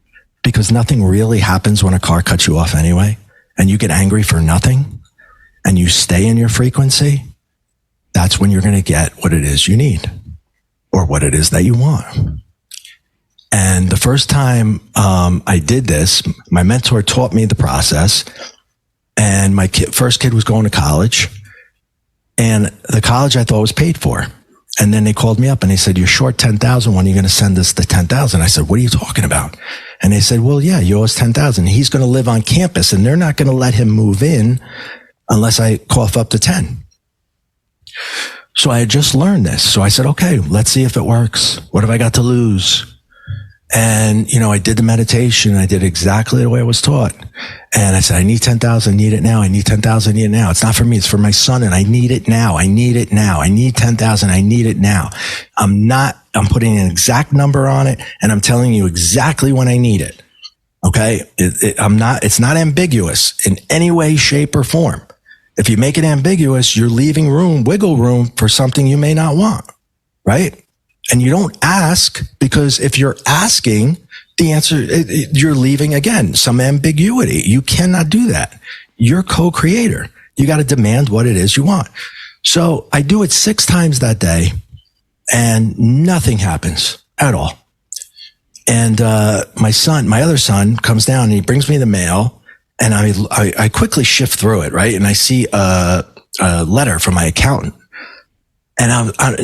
because nothing really happens when a car cuts you off anyway, and you get angry for nothing and you stay in your frequency, that's when you're going to get what it is you need or what it is that you want. And the first time I did this, my mentor taught me the process. And my first kid was going to college, and the college I thought was paid for. And then they called me up and they said, you're short 10,000. When are you going to send us the 10,000? I said, what are you talking about? And they said, well, yeah, you owe us 10,000. He's going to live on campus and they're not going to let him move in unless I cough up to 10. So I had just learned this. So I said, okay, let's see if it works. What have I got to lose? And, I did the meditation. I did exactly the way I was taught. And I said, I need 10,000, I need it now. I need 10,000, I need it now. It's not for me. It's for my son. And I need it now. I need it now. I need 10,000. I need it now. I'm putting an exact number on it and I'm telling you exactly when I need it. Okay. It's not ambiguous in any way, shape or form. If you make it ambiguous, you're leaving wiggle room for something you may not want, right? And you don't ask, because if you're asking, the answer, you're leaving, again, some ambiguity. You cannot do that. You're co-creator. You got to demand what it is you want. So I do it 6 times that day, and nothing happens at all. And my other son comes down and he brings me the mail, and I quickly shift through it, right? And I see a letter from my accountant. And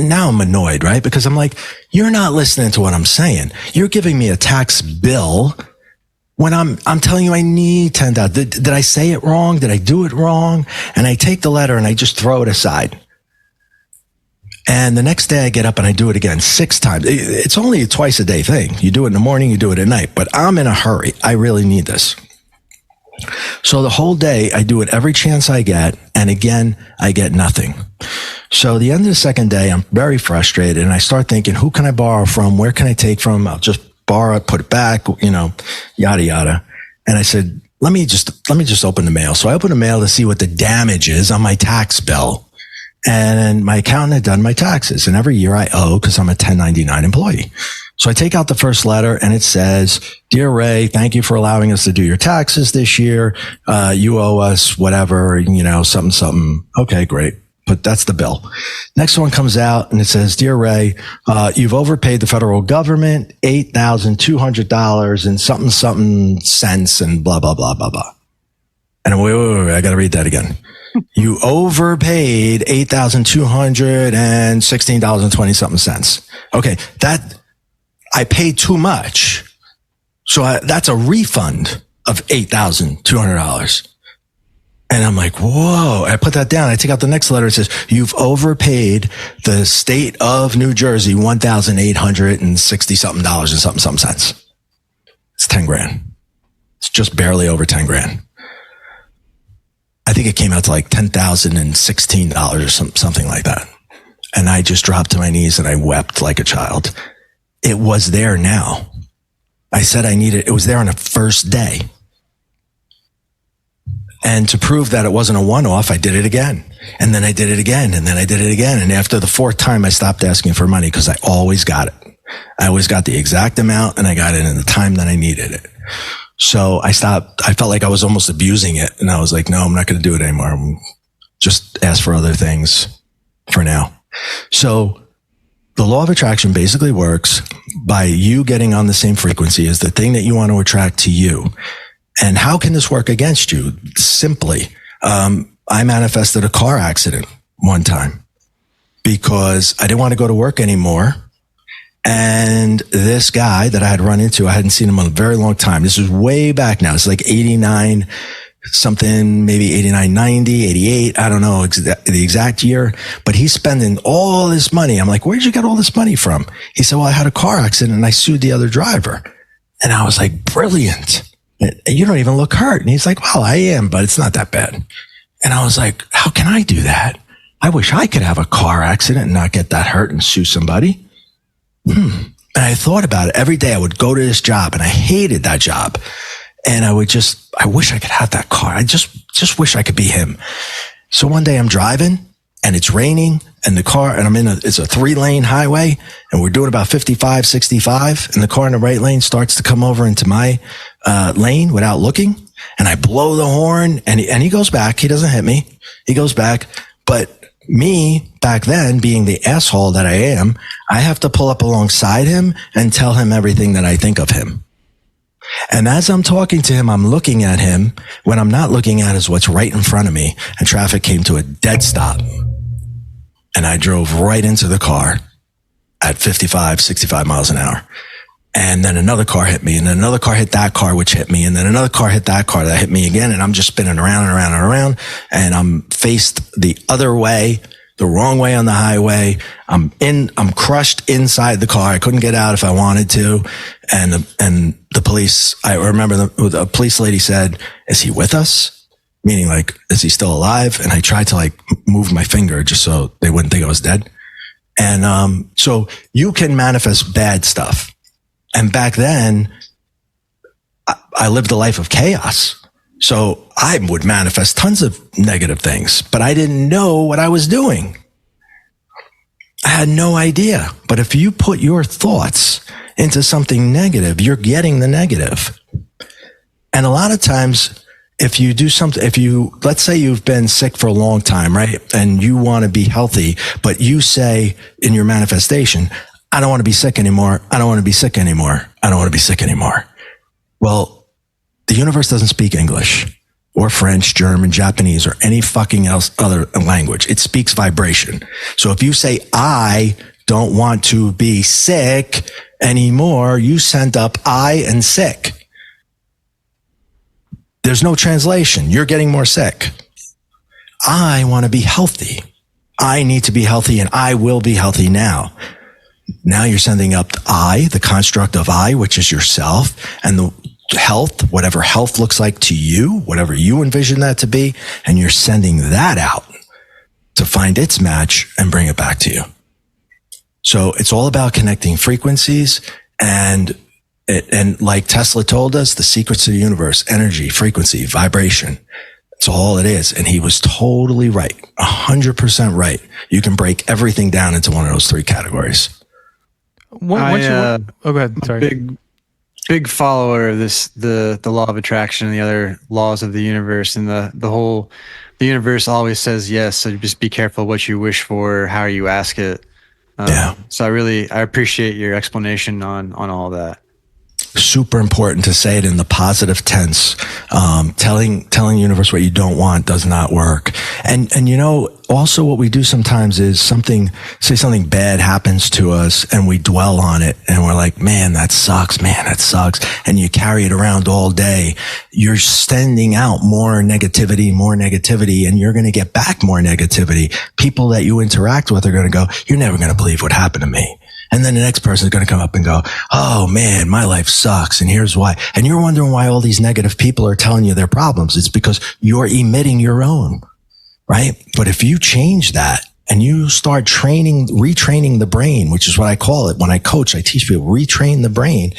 now I'm annoyed, right? Because I'm like, you're not listening to what I'm saying. You're giving me a tax bill when I'm telling you I need $10,000. Did I say it wrong? Did I do it wrong? And I take the letter and I just throw it aside. And the next day I get up and I do it again 6 times. It's only a twice a day thing. You do it in the morning, you do it at night, but I'm in a hurry. I really need this. So the whole day I do it every chance I get. And again, I get nothing. So the end of the second day, I'm very frustrated, and I start thinking, who can I borrow from? Where can I take from? I'll just borrow it, put it back, yada, yada. And I said, let me just open the mail. So I opened the mail to see what the damage is on my tax bill. And my accountant had done my taxes, and every year I owe, because I'm a 1099 employee. So I take out the first letter, and it says, "Dear Ray, thank you for allowing us to do your taxes this year. You owe us whatever, something. Okay, great. But that's the bill." Next one comes out and it says, "Dear Ray, you've overpaid the federal government $8,200 and something cents and blah, blah, blah, blah, blah." And wait, I got to read that again. You overpaid $8,216.20. Okay. That I paid too much. So that's a refund of $8,200. And I'm like, whoa. I put that down. I take out the next letter. It says, "You've overpaid the state of New Jersey $1,860 something and something cents." It's 10 grand. It's just barely over 10 grand. I think it came out to like $10,016 or something like that. And I just dropped to my knees and I wept like a child. It was there now. I said I needed it. It was there on the first day. And to prove that it wasn't a one-off, I did it again. And then I did it again. And then I did it again. And after the 4th time, I stopped asking for money, because I always got it. I always got the exact amount, and I got it in the time that I needed it. So I stopped. I felt like I was almost abusing it. And I was like, no, I'm not going to do it anymore. Just ask for other things for now. So the law of attraction basically works by you getting on the same frequency as the thing that you want to attract to you. And how can this work against you? Simply, I manifested a car accident one time because I didn't want to go to work anymore. And this guy that I had run into, I hadn't seen him in a very long time. This was way back now. It's like 89 something, maybe 89, 90, 88. I don't know the exact year, but he's spending all this money. I'm like, where'd you get all this money from? He said, well, I had a car accident and I sued the other driver. And I was like, brilliant. You don't even look hurt. And he's like, well, I am, but it's not that bad. And I was like, how can I do that? I wish I could have a car accident and not get that hurt and sue somebody. And I thought about it every day. I would go to this job, and I hated that job. And I wish I could have that car. I just wish I could be him. So one day I'm driving and it's raining, and the car, and it's a 3-lane highway, and we're doing about 55, 65. And the car in the right lane starts to come over into my lane without looking. And I blow the horn, and he goes back. He doesn't hit me. He goes back. But me, back then, being the asshole that I am, I have to pull up alongside him and tell him everything that I think of him. And as I'm talking to him, I'm looking at him. What I'm not looking at is what's right in front of me. And traffic came to a dead stop. And I drove right into the car at 55, 65 miles an hour. And then another car hit me, and then another car hit that car, which hit me, and then another car hit that car that hit me again. And I'm just spinning around and around and around. And I'm faced the other way, the wrong way on the highway. I'm crushed inside the car. I couldn't get out if I wanted to. And the police, I remember the police lady said, "Is he with us?" Meaning, like, is he still alive? And I tried to move my finger just so they wouldn't think I was dead. And, so you can manifest bad stuff. And back then I lived a life of chaos. So I would manifest tons of negative things, but I didn't know what I was doing. I had no idea. But if you put your thoughts into something negative, you're getting the negative. And a lot of times, if you do something, let's say you've been sick for a long time, right? And you want to be healthy, but you say in your manifestation, I don't want to be sick anymore. I don't want to be sick anymore. I don't want to be sick anymore. Well, the universe doesn't speak English or French, German, Japanese, or any fucking other language. It speaks vibration. So if you say, I don't want to be sick anymore, you send up I and sick. There's no translation. You're getting more sick. I want to be healthy. I need to be healthy, and I will be healthy now. Now you're sending up I, the construct of I, which is yourself, and the health, whatever health looks like to you, whatever you envision that to be, and you're sending that out to find its match and bring it back to you. So it's all about connecting frequencies, and like Tesla told us, the secrets of the universe, energy, frequency, vibration. That's all it is. And he was totally right. 100% right. You can break everything down into one of those three categories. Go ahead. Sorry. Big follower of the law of attraction and the other laws of the universe, and the universe always says yes. So just be careful what you wish for, how you ask it. So I appreciate your explanation on all that. Super important to say it in the positive tense. Telling universe what you don't want does not work. And also what we do sometimes is something bad happens to us and we dwell on it and we're like, man, that sucks. And you carry it around all day. You're sending out more negativity, and you're going to get back more negativity. People that you interact with are going to go, you're never going to believe what happened to me. And then the next person is going to come up and go, oh man, my life sucks. And here's why. And you're wondering why all these negative people are telling you their problems. It's because you're emitting your own, right? But if you change that and you start retraining the brain, which is what I call it. When I coach, I teach people retrain the brain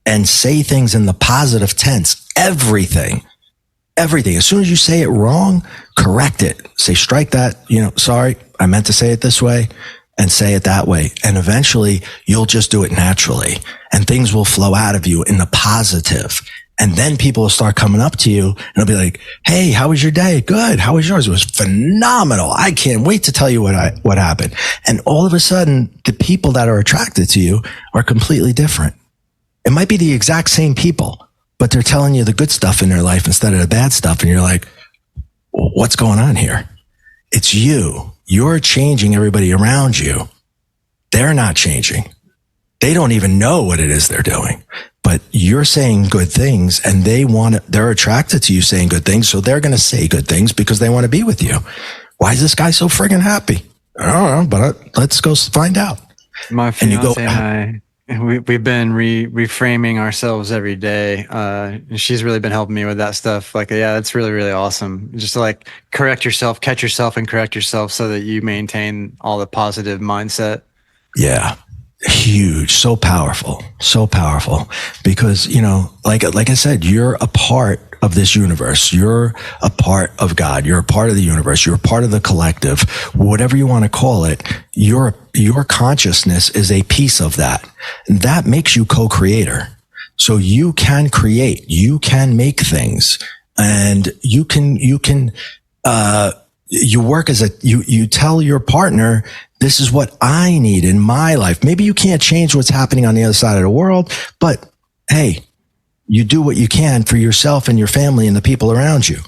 and say things in the positive tense. Everything. As soon as you say it wrong, correct it. Say, strike that, sorry, I meant to say it this way. And say it that way. And eventually you'll just do it naturally and things will flow out of you in the positive. And then people will start coming up to you and they'll be like, hey, how was your day? Good. How was yours? It was phenomenal. I can't wait to tell you what happened. And all of a sudden the people that are attracted to you are completely different. It might be the exact same people, but they're telling you the good stuff in their life instead of the bad stuff. And you're like, what's going on here? It's you. You're changing everybody around you. They're not changing. They don't even know what it is they're doing, but you're saying good things and they're attracted to you saying good things. So they're going to say good things because they want to be with you. Why is this guy so friggin' happy? I don't know, but let's go find out. My fiance and we've been reframing ourselves every day. And she's really been helping me with that stuff. Like, yeah, that's really, really awesome. Just to catch yourself and correct yourself so that you maintain all the positive mindset. Yeah. Huge. So powerful. Because, like I said, you're a part of this universe. You're a part of God. You're a part of the universe. You're a part of the collective, whatever you want to call it. Your consciousness is a piece of that. That makes you co-creator. So you can create, you can make things, and you work you tell your partner, this is what I need in my life. Maybe you can't change what's happening on the other side of the world, but hey, you do what you can for yourself and your family and the people around you,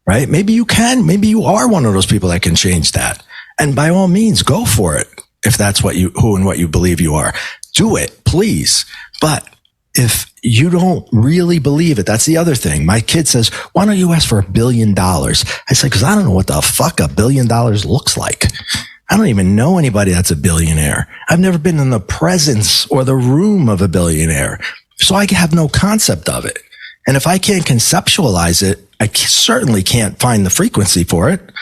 right? Maybe you can. Maybe you are one of those people that can change that. And by all means, go for it. If that's what you believe you are, do it, please. But if you don't really believe it, that's the other thing. My kid says, why don't you ask for $1 billion? I say, because I don't know what the fuck $1 billion looks like. I don't even know anybody that's a billionaire. I've never been in the presence or the room of a billionaire. So I have no concept of it. And if I can't conceptualize it, I certainly can't find the frequency for it.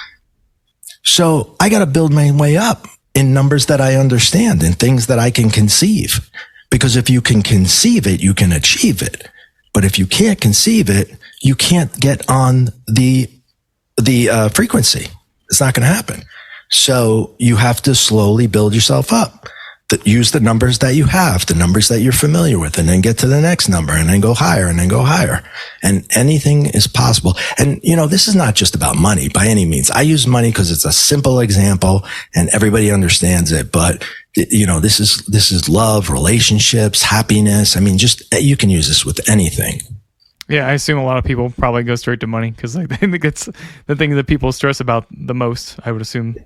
So I got to build my way up in numbers that I understand and things that I can conceive. Because if you can conceive it, you can achieve it. But if you can't conceive it, you can't get on the frequency. It's not going to happen. So you have to slowly build yourself up. Use the numbers that you have, the numbers that you're familiar with, and then get to the next number and then go higher and then go higher. And anything is possible. And, this is not just about money by any means. I use money because it's a simple example and everybody understands it. But, this is love, relationships, happiness. I mean, you can use this with anything. Yeah, I assume a lot of people probably go straight to money because I think it's the thing that people stress about the most, I would assume.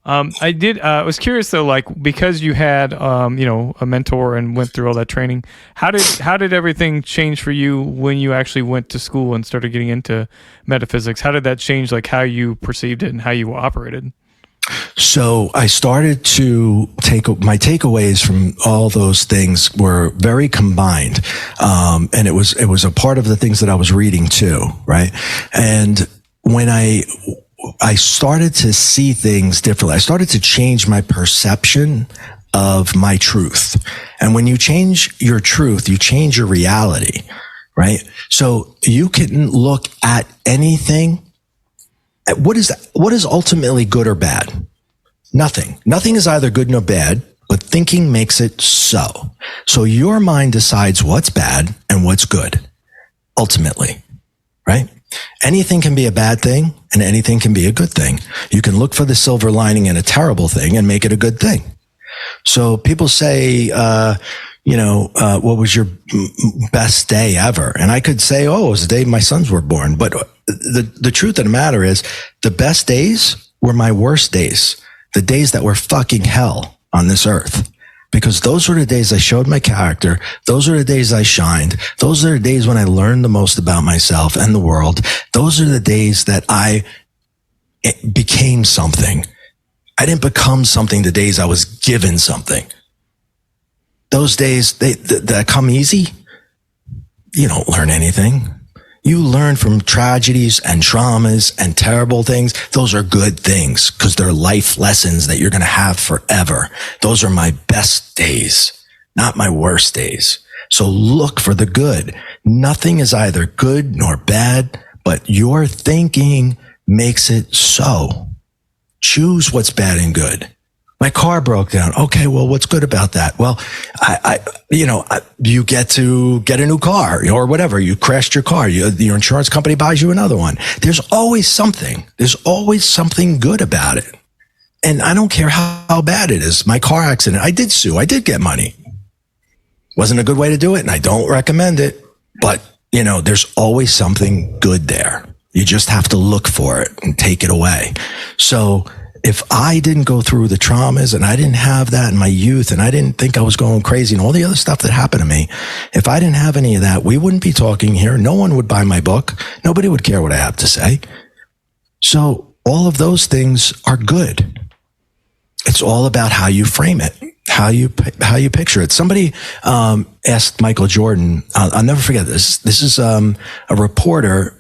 I was curious though, because you had, a mentor and went through all that training, how did everything change for you when you actually went to school and started getting into metaphysics? How did that change, how you perceived it and how you operated? So I started to my takeaways from all those things were very combined. And it was a part of the things that I was reading too, right? And when I started to see things differently. I started to change my perception of my truth. And when you change your truth, you change your reality, right? So you can look at anything. What is ultimately good or bad? Nothing. Nothing is either good nor bad, but thinking makes it so. So your mind decides what's bad and what's good, ultimately, right? Anything can be a bad thing and anything can be a good thing. You can look for the silver lining in a terrible thing and make it a good thing. So people say, what was your best day ever? And I could say, it was the day my sons were born. But the truth of the matter is the best days were my worst days, the days that were fucking hell on this earth. Because those were the days I showed my character. Those are the days I shined. Those are the days when I learned the most about myself and the world. Those are the days that I became something. I didn't become something the days I was given something. Those days, that come easy. You don't learn anything. You learn from tragedies and traumas and terrible things. Those are good things because they're life lessons that you're going to have forever. Those are my best days, not my worst days. So look for the good. Nothing is either good nor bad, but your thinking makes it so. Choose what's bad and good. My car broke down. Okay, well, what's good about that? Well, you get to get a new car or whatever. You crashed your car. Your insurance company buys you another one. There's always something. There's always something good about it. And I don't care how bad it is. My car accident, I did sue. I did get money. Wasn't a good way to do it, and I don't recommend it. But, there's always something good there. You just have to look for it and take it away. So if I didn't go through the traumas and I didn't have that in my youth and I didn't think I was going crazy and all the other stuff that happened to me, if I didn't have any of that, we wouldn't be talking here. No one would buy my book. Nobody would care what I have to say. So all of those things are good. It's all about how you frame it, how you picture it. Somebody asked Michael Jordan, I'll never forget this. This is a reporter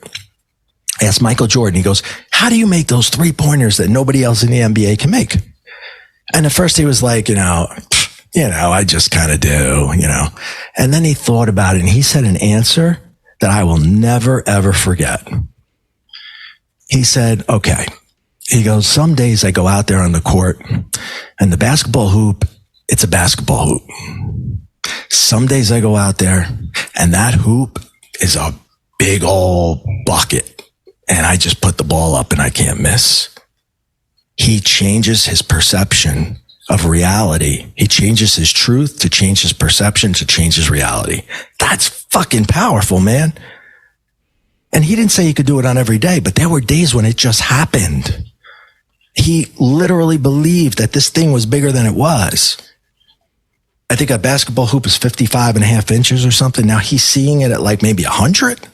asked Michael Jordan, he goes, how do you make those 3-pointers that nobody else in the NBA can make? And at first he was like, I just kind of do, And then he thought about it and he said an answer that I will never, ever forget. He said, okay. He goes, some days I go out there on the court and the basketball hoop, it's a basketball hoop. Some days I go out there and that hoop is a big old bucket. And I just put the ball up and I can't miss. He changes his perception of reality. He changes his truth to change his perception to change his reality. That's fucking powerful, man. And he didn't say he could do it on every day, but there were days when it just happened. He literally believed that this thing was bigger than it was. I think a basketball hoop is 55.5 inches or something. Now he's seeing it at like maybe 100.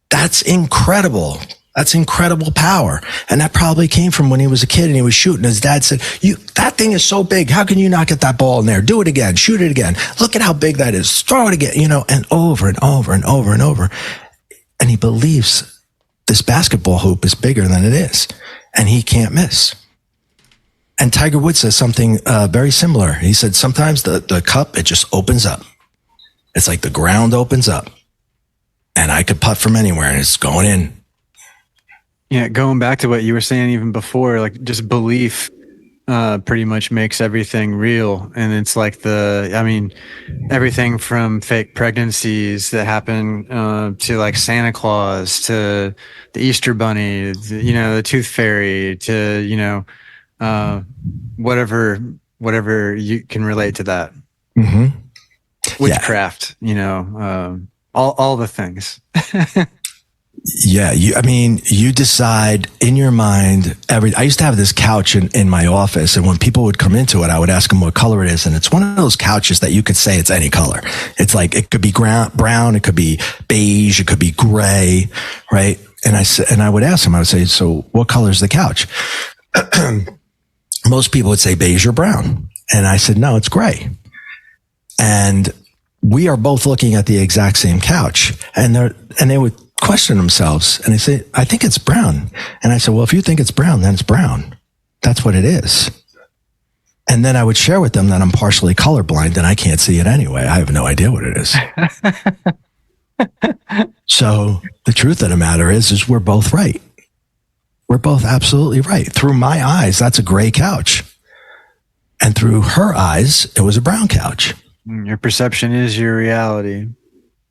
That's incredible. That's incredible power. And that probably came from when he was a kid and he was shooting. His dad said, that thing is so big. How can you not get that ball in there? Do it again. Shoot it again. Look at how big that is. Throw it again, and over and over and over and over. And he believes this basketball hoop is bigger than it is. And he can't miss. And Tiger Woods says something very similar. He said, sometimes the cup, it just opens up. It's like the ground opens up. and I could putt from anywhere and it's going in. Yeah, going back to what you were saying even before, like just belief pretty much makes everything real. And it's like everything from fake pregnancies that happen to like Santa Claus, to the Easter Bunny, the Tooth Fairy, to, whatever you can relate to that. Mm-hmm. Witchcraft, all the things. Yeah, you decide in your mind I used to have this couch in my office, and when people would come into it, I would ask them what color it is, and it's one of those couches that you could say it's any color. It's like, it could be brown, it could be beige, it could be gray, right? And I would ask them, I would say, so what color is the couch? Most people would say beige or brown. And I said, no, it's gray. And we are both looking at the exact same couch, and they would question themselves, and they say, I think it's brown. And I said, well, if you think it's brown, then it's brown. That's what it is. And then I would share with them that I'm partially colorblind and I can't see it anyway. I have no idea what it is. So the truth of the matter is we're both right. We're both absolutely right. Through my eyes, that's a gray couch. And through her eyes, it was a brown couch. Your perception is your reality.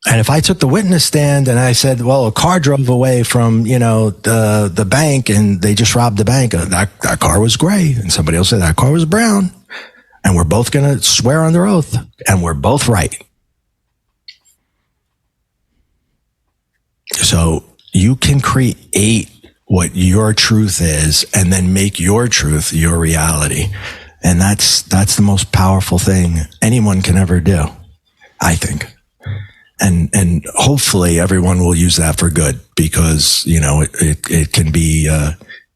And if I took the witness stand and I said, well, a car drove away from, the bank and they just robbed the bank, that car was gray. And somebody else said that car was brown. And we're both going to swear under oath, and we're both right. So you can create what your truth is and then make your truth your reality. And that's the most powerful thing anyone can ever do, I think. And hopefully everyone will use that for good, because, it can be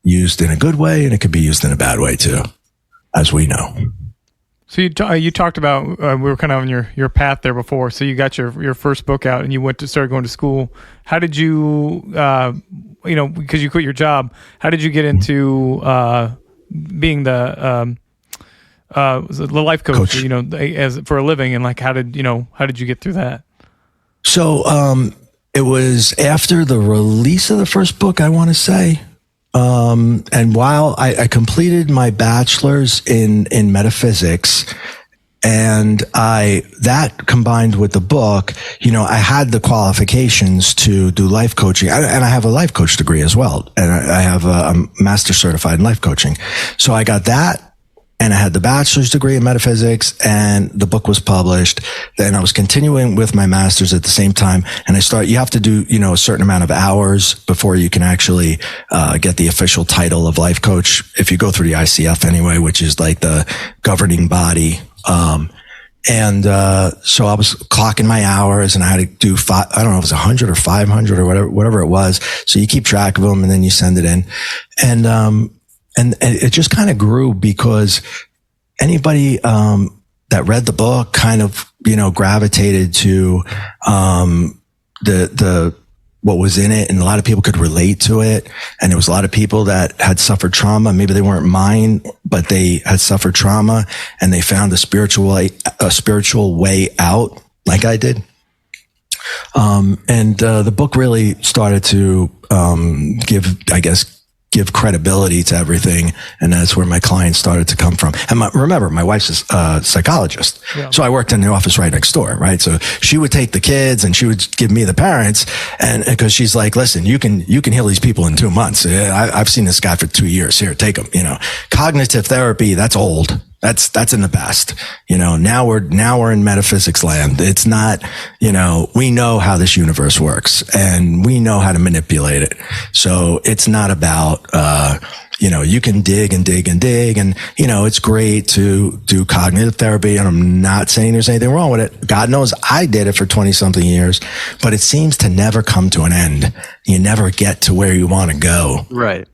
used in a good way, and it can be used in a bad way too, as we know. So you talked about, we were kind of on your path there before. So you got your first book out and you start going to school. How did you, because you quit your job, how did you get into being the life coach, as for a living, and like, how did you get through that? So it was after the release of the first book, I want to say. And while I completed my bachelor's in metaphysics, and that combined with the book, I had the qualifications to do life coaching, and I have a life coach degree as well. And I have a master certified in life coaching. So I got that. And I had the bachelor's degree in metaphysics, and the book was published. Then I was continuing with my master's at the same time. And you have to do, a certain amount of hours before you can actually, get the official title of life coach. If you go through the ICF anyway, which is like the governing body. So I was clocking my hours, and I had to do I don't know if it was 100 or 500 or whatever it was. So you keep track of them, and then you send it in. And it just kind of grew, because anybody that read the book kind of, gravitated to the what was in it, and a lot of people could relate to it. And there was a lot of people that had suffered trauma. Maybe they weren't mine, but they had suffered trauma, and they found a spiritual way out, like I did. The book really started to give credibility to everything. And that's where my clients started to come from. And remember, my wife's a psychologist. Yeah. So I worked in the office right next door, right? So she would take the kids and she would give me the parents. And because she's like, listen, you can heal these people in 2 months. I've seen this guy for 2 years. Here, take him, cognitive therapy, that's old. That's in the past. Now we're in metaphysics land. It's not, we know how this universe works, and we know how to manipulate it. So it's not about, you can dig and dig and dig, and, it's great to do cognitive therapy, and I'm not saying there's anything wrong with it. God knows I did it for 20 something years, but it seems to never come to an end. You never get to where you want to go. Right.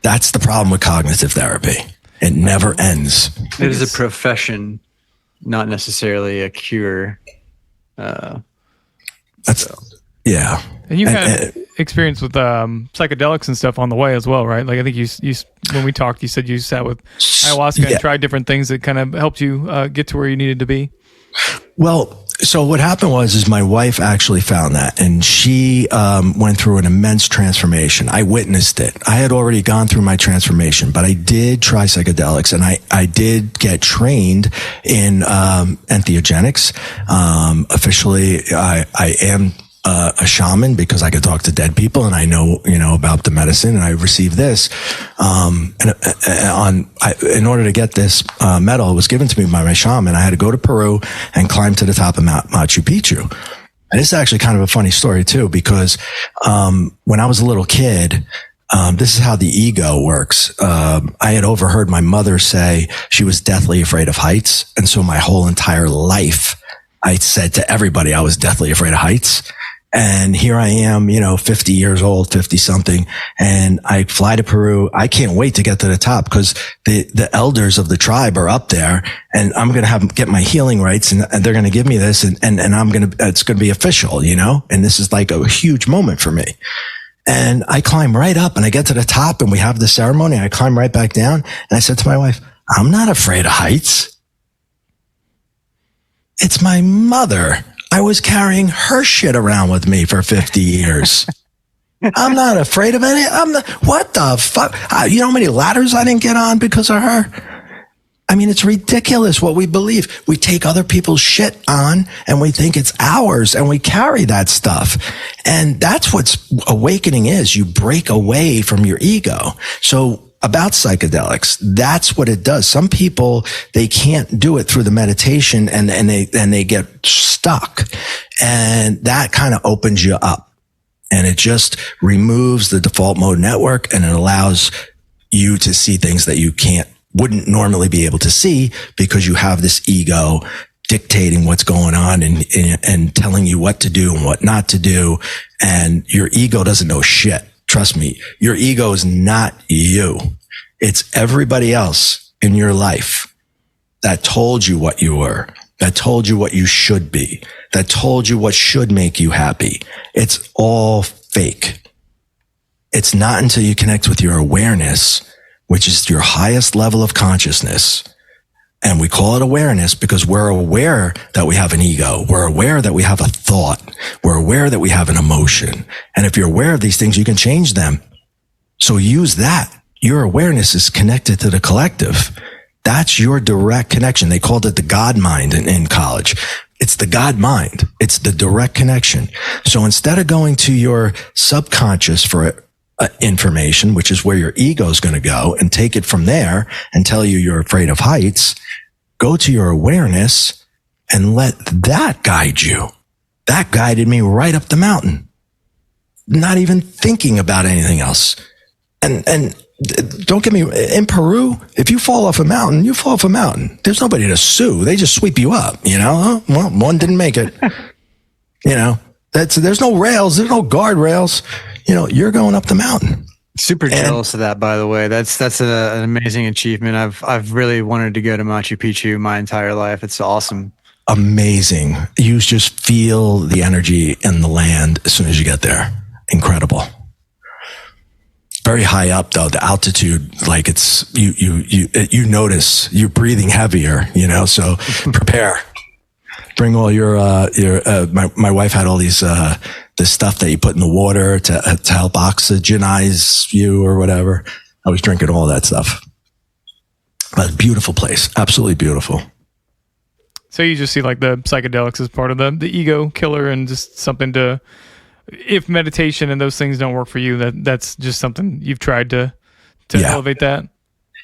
That's the problem with cognitive therapy. It never ends. It is a profession, not necessarily a cure. Yeah. And you had experience with psychedelics and stuff on the way as well, right? Like I think you when we talked, you said you sat with ayahuasca and tried different things that kind of helped you get to where you needed to be. Well, So what happened is my wife actually found that, and she went through an immense transformation. I witnessed it. I had already gone through my transformation, but I did try psychedelics, and I did get trained in entheogenics. Officially, I am a shaman because I could talk to dead people, and I know about the medicine, and I received this. In order to get this medal, it was given to me by my shaman. I had to go to Peru and climb to the top of Mount Machu Picchu. And this is actually kind of a funny story too, because when I was a little kid, this is how the ego works. I had overheard my mother say she was deathly afraid of heights, and so my whole entire life, I said to everybody I was deathly afraid of heights. And here I am, 50 years old, 50 something, and I fly to Peru. I can't wait to get to the top because the elders of the tribe are up there, and I'm going to get my healing rights, and they're going to give me this, and it's going to be official, and this is like a huge moment for me. And I climb right up, and I get to the top, and we have the ceremony. I climb right back down, and I said to my wife, I'm not afraid of heights. It's my mother. I was carrying her shit around with me for 50 years. I'm not afraid of any. What the fuck? You know how many ladders I didn't get on because of her? I mean, it's ridiculous what we believe. We take other people's shit on and we think it's ours, and we carry that stuff. And that's what awakening is. You break away from your ego. So about psychedelics, that's what it does. Some people, they can't do it through the meditation, and they get stuck, and that kind of opens you up, and it just removes the default mode network, and it allows you to see things that you wouldn't normally be able to see because you have this ego dictating what's going on and telling you what to do and what not to do. And your ego doesn't know shit. Trust me, your ego is not you. It's everybody else in your life that told you what you were, that told you what you should be, that told you what should make you happy. It's all fake. It's not until you connect with your awareness, which is your highest level of consciousness. And we call it awareness because we're aware that we have an ego. We're aware that we have a thought. We're aware that we have an emotion. And if you're aware of these things, you can change them. So use that. Your awareness is connected to the collective. That's your direct connection. They called it the God mind in college. It's the God mind. It's the direct connection. So instead of going to your subconscious for information, which is where your ego is going to go, and take it from there and tell you you're afraid of heights, go to your awareness and let that guide you. That guided me right up the mountain, not even thinking about anything else. And don't get me, in Peru, if you fall off a mountain, you fall off a mountain. There's nobody to sue. They just sweep you up, Well, one didn't make it. There's no rails. There's no guardrails. You're going up the mountain. Super jealous of that, by the way. That's an amazing achievement. I've really wanted to go to Machu Picchu my entire life. It's awesome. Amazing. You just feel the energy in the land as soon as you get there. Incredible. Very high up though, the altitude, like it's, you notice you're breathing heavier, so prepare. Bring all your my wife had all these, this stuff that you put in the water to help oxygenize you or whatever. I was drinking all that stuff. But beautiful place. Absolutely beautiful. So you just see like the psychedelics as part of the ego killer, and just something to, if meditation and those things don't work for you, that's just something you've tried to elevate that.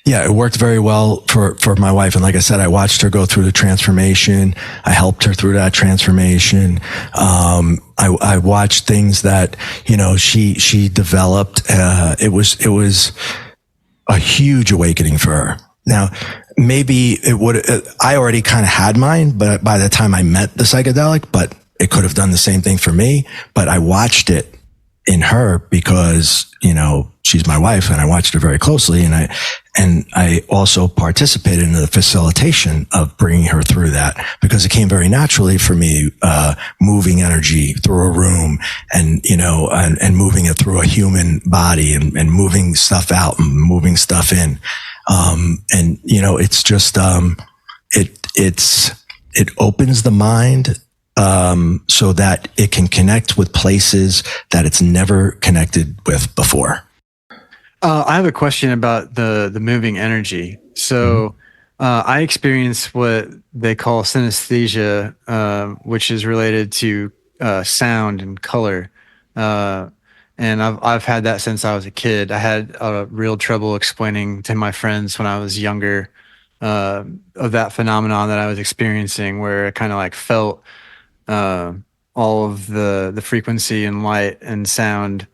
Yeah, it worked very well for my wife. And like I said, I watched her go through the transformation. I helped her through that transformation. I watched things that, she developed. It was a huge awakening for her. Now, maybe I already kind of had mine, but by the time I met the psychedelic, but it could have done the same thing for me. But I watched it in her because, she's my wife, and I watched her very closely. And I also participated in the facilitation of bringing her through that, because it came very naturally for me, moving energy through a room and, and moving it through a human body and moving stuff out and moving stuff in. It's just, it opens the mind so that it can connect with places that it's never connected with before. I have a question about the moving energy. So I experience what they call synesthesia, which is related to sound and color. And I've had that since I was a kid. I had real trouble explaining to my friends when I was younger of that phenomenon that I was experiencing, where I kind of like felt all of the frequency and light and sound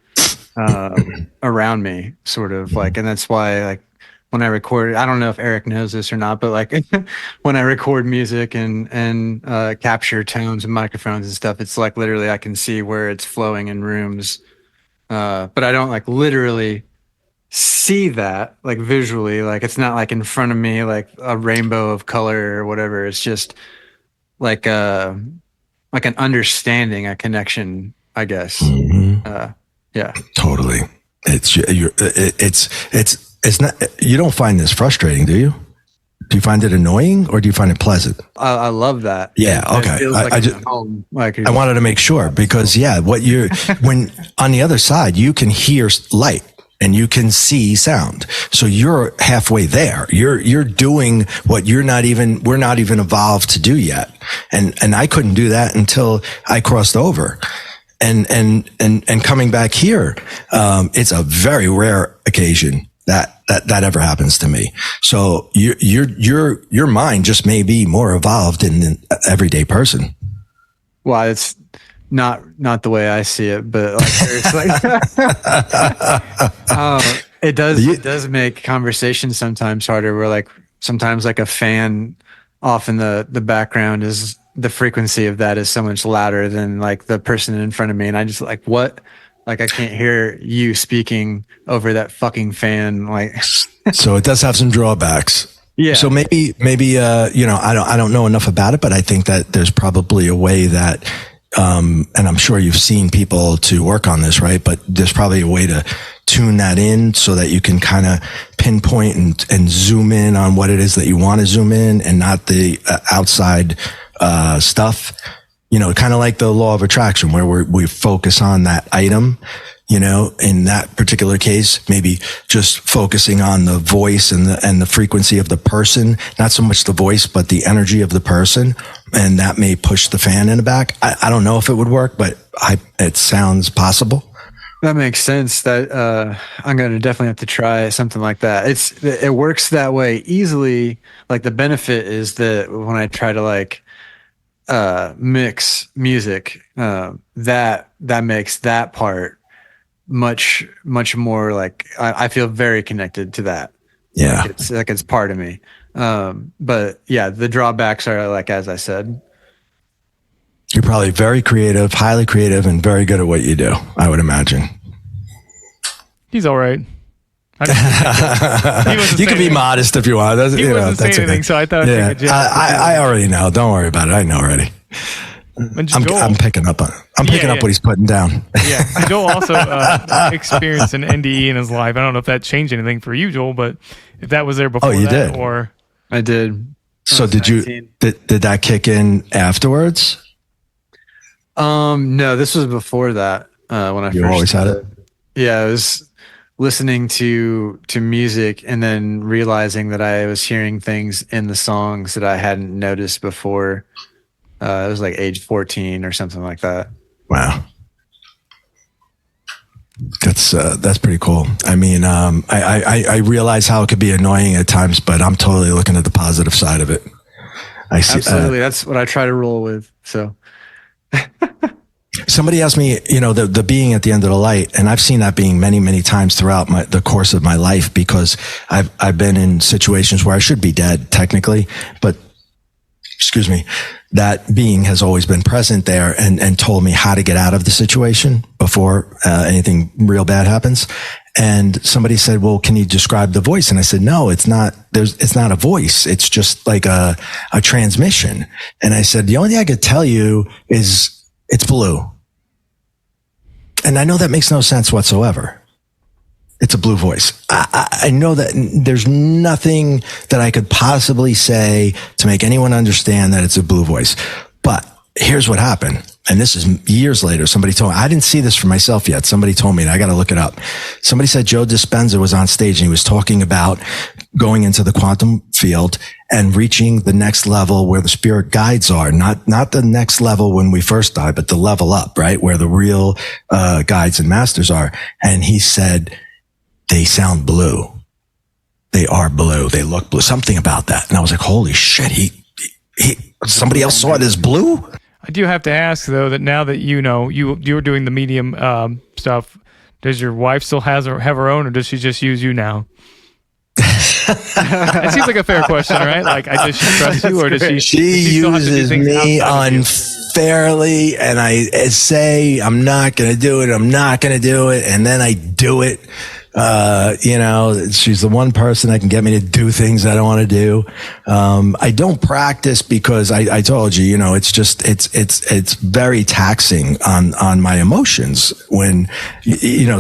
around me, sort of like. And that's why, like, when I record, I don't know if Eric knows this or not, but like when I record music and capture tones and microphones and stuff, it's like literally I can see where it's flowing in rooms. But I don't like literally see that like visually, like it's not like in front of me, like a rainbow of color or whatever. It's just like an understanding, a connection, I guess. Yeah, totally. It's not, you don't find this frustrating, do you? Do you find it annoying or do you find it pleasant? I love that. Yeah. Okay. It feels like I just, home, like I wanted to make sure because when on the other side, you can hear light and you can see sound. So you're halfway there. You're doing what we're not even evolved to do yet. And I couldn't do that until I crossed over. And coming back here, it's a very rare occasion that ever happens to me. So your mind just may be more evolved than an everyday person. Well, it's not the way I see it, but like, it does make conversation sometimes harder. Where like sometimes like a fan off in the background is the frequency of that is so much louder than like the person in front of me, and I just like what. Like I can't hear you speaking over that fucking fan. Like, so it does have some drawbacks. Yeah. So maybe I don't know enough about it, but I think that there's probably a way that, and I'm sure you've seen people to work on this, right? But there's probably a way to tune that in so that you can kind of pinpoint and zoom in on what it is that you want to zoom in and not the outside stuff. Kind of like the law of attraction where we focus on that item, in that particular case, maybe just focusing on the voice and the frequency of the person, not so much the voice, but the energy of the person. And that may push the fan in the back. I don't know if it would work, but it sounds possible. That makes sense. That I'm going to definitely have to try something like that. It works that way easily. Like the benefit is that when I try to like, mix music, that makes that part much more like I feel very connected to that. Yeah, it's part of me. But yeah, the drawbacks are like as I said. You're probably very creative, highly creative, and very good at what you do. I would imagine. He's all right. You can be modest if you want. He wasn't saying anything, so I thought I'd take a jab. I already know. Don't worry about it. I know already. I'm picking up on it. I'm picking up what he's putting down. Yeah. Joel also experienced an NDE in his life. I don't know if that changed anything for you, Joel, but if that was there before did. Or I did. So did 19. You did that kick in afterwards? No, this was before that. When I you first always had it? Yeah, I was listening to music and then realizing that I was hearing things in the songs that I hadn't noticed before. It was like age 14 or something like that. Wow. That's pretty cool. I mean, I realize how it could be annoying at times, but I'm totally looking at the positive side of it. I see. Absolutely. That's what I try to roll with. So somebody asked me, the being at the end of the light, and I've seen that being many, many times throughout the course of my life, because I've been in situations where I should be dead technically, but excuse me, that being has always been present there and told me how to get out of the situation before anything real bad happens. And somebody said, well, can you describe the voice? And I said, no, it's not a voice. It's just like a transmission. And I said, the only thing I could tell you is it's blue. And I know that makes no sense whatsoever. It's a blue voice. I know that there's nothing that I could possibly say to make anyone understand that it's a blue voice. But here's what happened. And this is years later. Somebody told me, I didn't see this for myself yet. Somebody told me, and I got to look it up. Somebody said Joe Dispenza was on stage and he was talking about going into the quantum field and reaching the next level where the spirit guides are. Not the next level when we first die, but the level up, right? Where the real, guides and masters are. And he said, they sound blue. They are blue. They look blue. Something about that. And I was like, holy shit. Somebody else saw it as blue. I do have to ask though that now that you know you're doing the medium stuff, does your wife still have her own, or does she just use you now? It seems like a fair question, right? Like, does she trust you, or does she? She uses me unfairly, and I say I'm not going to do it. I'm not going to do it, and then I do it. She's the one person that can get me to do things I don't want to do. I don't practice because I told you, it's very taxing on my emotions when,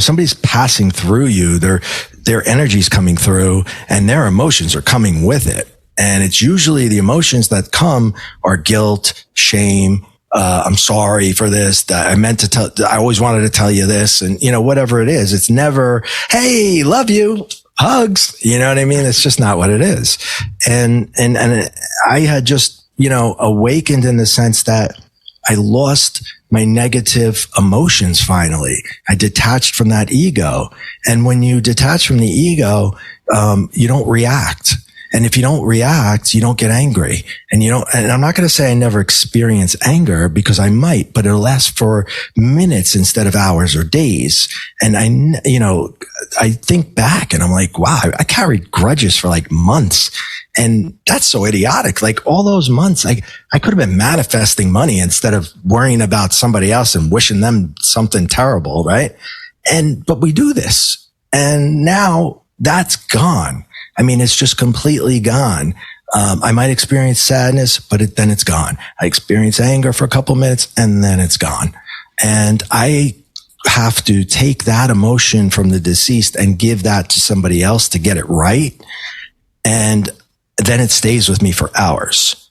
somebody's passing through you, their energy's coming through and their emotions are coming with it. And it's usually the emotions that come are guilt, shame, I'm sorry for this. I always wanted to tell you this, and whatever it is, it's never, hey, love you, hugs. You know what I mean? It's just not what it is. And I had just, awakened in the sense that I lost my negative emotions. Finally, I detached from that ego. And when you detach from the ego, you don't react. And if you don't react, you don't get angry. And and I'm not going to say I never experience anger, because I might, but it'll last for minutes instead of hours or days. And I think back and I'm like, wow, I carried grudges for like months. And that's so idiotic. Like all those months, I could have been manifesting money instead of worrying about somebody else and wishing them something terrible. Right. But we do this, and now that's gone. I mean, it's just completely gone. I might experience sadness, but then it's gone. I experience anger for a couple minutes and then it's gone. And I have to take that emotion from the deceased and give that to somebody else to get it right. And then it stays with me for hours.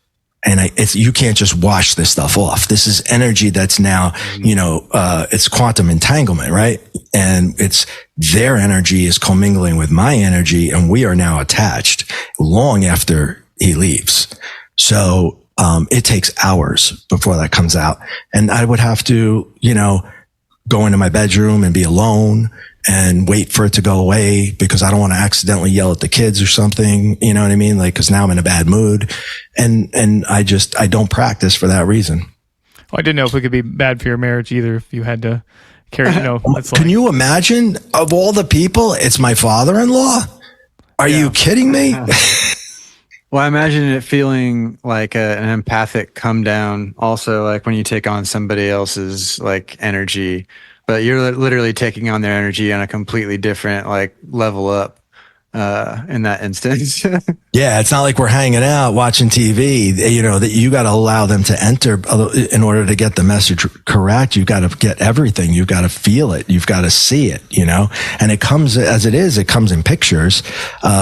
And you can't just wash this stuff off. This is energy that's now, it's quantum entanglement, right? And it's their energy is commingling with my energy, and we are now attached long after he leaves. So, it takes hours before that comes out. And I would have to, go into my bedroom and be alone and wait for it to go away, because I don't want to accidentally yell at the kids or something. You know what I mean? Like, cause now I'm in a bad mood, and I don't practice for that reason. Well, I didn't know if it could be bad for your marriage either, if you had to carry, Can you imagine, of all the people, it's my father-in-law? Are you kidding me? Well, I imagine it feeling like an empathic come down also, like when you take on somebody else's like energy, but you're literally taking on their energy on a completely different like level up in that instance. Yeah, it's not like we're hanging out watching TV. That you got to allow them to enter in order to get the message correct. You've got to get everything. You've got to feel it. You've got to see it. And it comes as it is. It comes in pictures.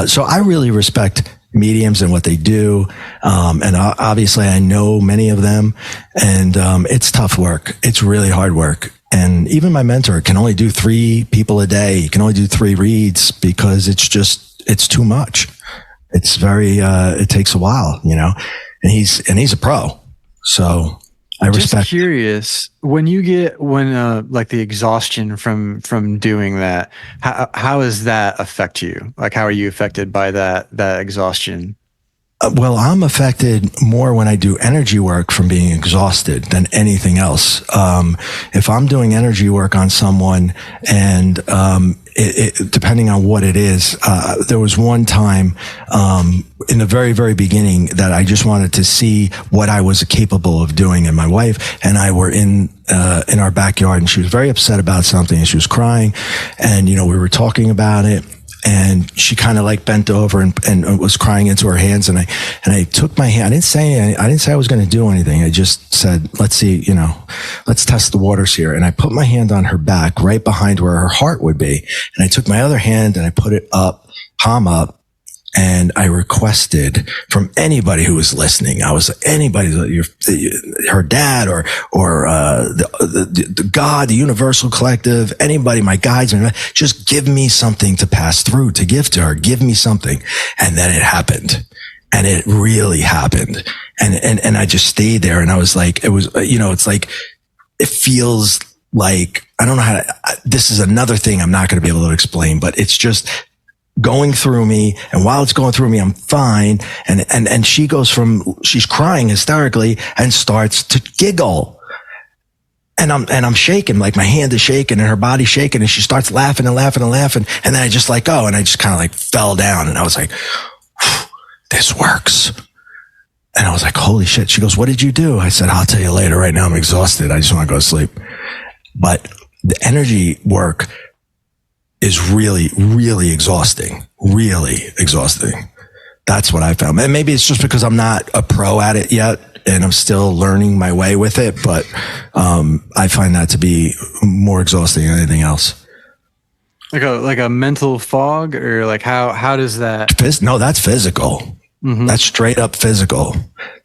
So I really respect mediums and what they do. And obviously I know many of them, and it's tough work. It's really hard work. And even my mentor can only do 3 people a day. He can only do 3 reads because it's too much. It's very, it takes a while, and he's a pro. So I respect. Just curious, when like the exhaustion from doing that, how does that affect you? Like, how are you affected by that exhaustion? Well, I'm affected more when I do energy work from being exhausted than anything else. If I'm doing energy work on someone and, depending on what it is, there was one time, in the very, very beginning that I just wanted to see what I was capable of doing. And my wife and I were in our backyard, and she was very upset about something, and she was crying, and, we were talking about it. And she kind of like bent over and was crying into her hands. And I took my hand. I didn't say I was going to do anything. I just said, let's see, let's test the waters here. And I put my hand on her back right behind where her heart would be. And I took my other hand and I put it up, palm up. And I requested from anybody who was listening, her dad or the God, the universal collective, anybody, my guides, just give me something to pass through, to give to her, give me something. And then it happened. And it really happened. And I just stayed there, and I was like, it's like, it feels like, I don't know this is another thing I'm not going to be able to explain, but it's just going through me. And while it's going through me, I'm fine. And she's crying hysterically and starts to giggle. And I'm shaking, like my hand is shaking and her body's shaking, and she starts laughing and laughing and laughing. And then I just let go, and I just kind of like fell down, and I was like, this works. And I was like, holy shit. She goes, what did you do? I said, I'll tell you later. Right now I'm exhausted. I just want to go to sleep. But the energy work is really, really exhausting. Really exhausting. That's what I found. And maybe it's just because I'm not a pro at it yet, and I'm still learning my way with it. But I find that to be more exhausting than anything else. Like a mental fog, or like how does that? No, that's physical. Mm-hmm. That's straight up physical.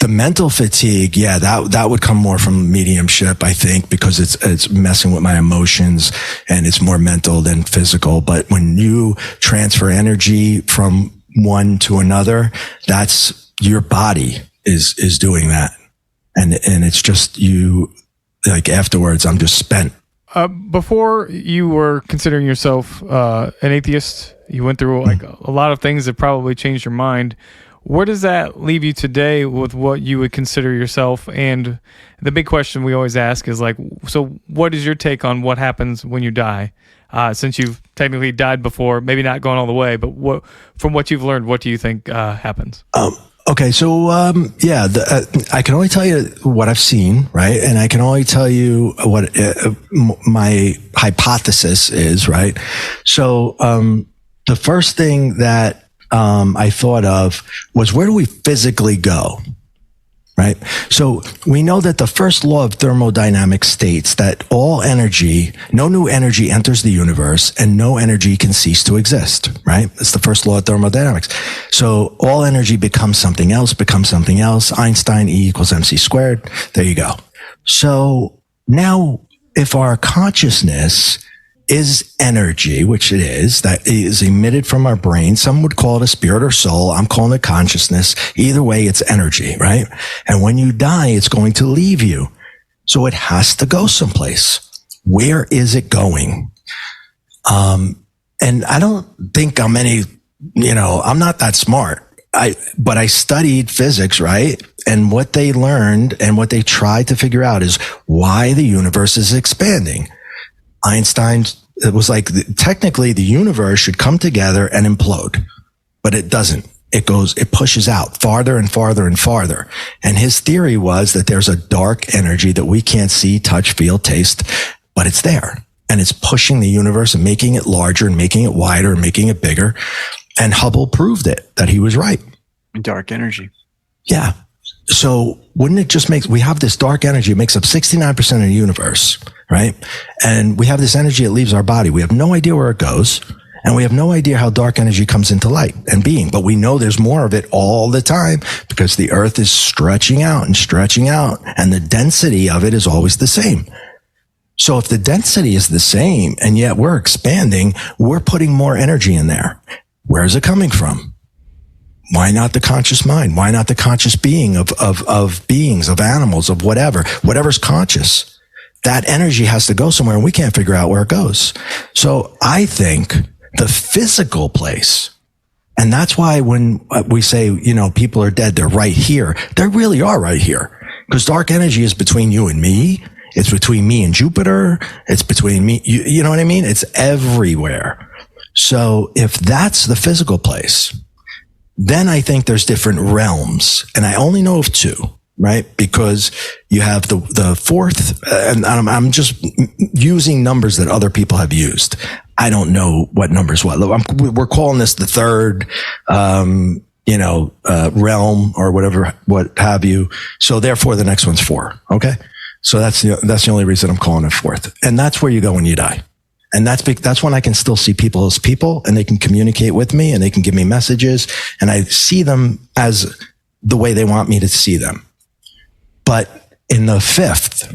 The mental fatigue, yeah, that would come more from mediumship, I think, because it's messing with my emotions, and it's more mental than physical. But when you transfer energy from one to another, that's your body is doing that. And it's just you, like, afterwards, I'm just spent. Before you were considering yourself an atheist, you went through like a lot of things that probably changed your mind. Where does that leave you today with what you would consider yourself? And the big question we always ask is like, so what is your take on what happens when you die? Since you've technically died before, maybe not going all the way, but from what you've learned, what do you think happens? Okay, so I can only tell you what I've seen, right? And I can only tell you what my hypothesis is, right? So the first thing that I thought of was, where do we physically go? Right? So we know that the first law of thermodynamics states that all energy, no new energy enters the universe, and no energy can cease to exist, right? It's the first law of thermodynamics. So all energy becomes something else. Einstein, E equals MC squared. There you go. So now, if our consciousness is energy, which it is, that is emitted from our brain. Some would call it a spirit or soul. I'm calling it consciousness. Either way, it's energy, right? And when you die, it's going to leave you. So it has to go someplace. Where is it going? And I don't think I'm I'm not that smart. But I studied physics, right? And what they learned and what they tried to figure out is why the universe is expanding. It was like, technically the universe should come together and implode, but it doesn't. It pushes out farther and farther and farther. And his theory was that there's a dark energy that we can't see, touch, feel, taste, but it's there. And it's pushing the universe and making it larger and making it wider and making it bigger. And Hubble proved it, that he was right. Dark energy. Yeah. So wouldn't it just we have this dark energy, it makes up 69% of the universe, right? And we have this energy that leaves our body. We have no idea where it goes, and we have no idea how dark energy comes into light and being, but we know there's more of it all the time because the earth is stretching out, and the density of it is always the same. So if the density is the same and yet we're expanding, we're putting more energy in there. Where is it coming from? Why not the conscious mind? Why not the conscious being of beings, of animals, of whatever's conscious? That energy has to go somewhere, and we can't figure out where it goes. So I think the physical place, and that's why when we say, people are dead, they're right here. They really are right here, because dark energy is between you and me. It's between me and Jupiter. It's between me. You know what I mean? It's everywhere. So if that's the physical place, then I think there's different realms, and I only know of two, right? Because you have the fourth, and I'm just using numbers that other people have used. I don't know what numbers we're calling this the third, realm or whatever, what have you. So therefore, the next one's 4. Okay, so that's the only reason I'm calling it fourth, and that's where you go when you die. And that's when I can still see people as people, and they can communicate with me and they can give me messages, and I see them as the way they want me to see them. But in the fifth,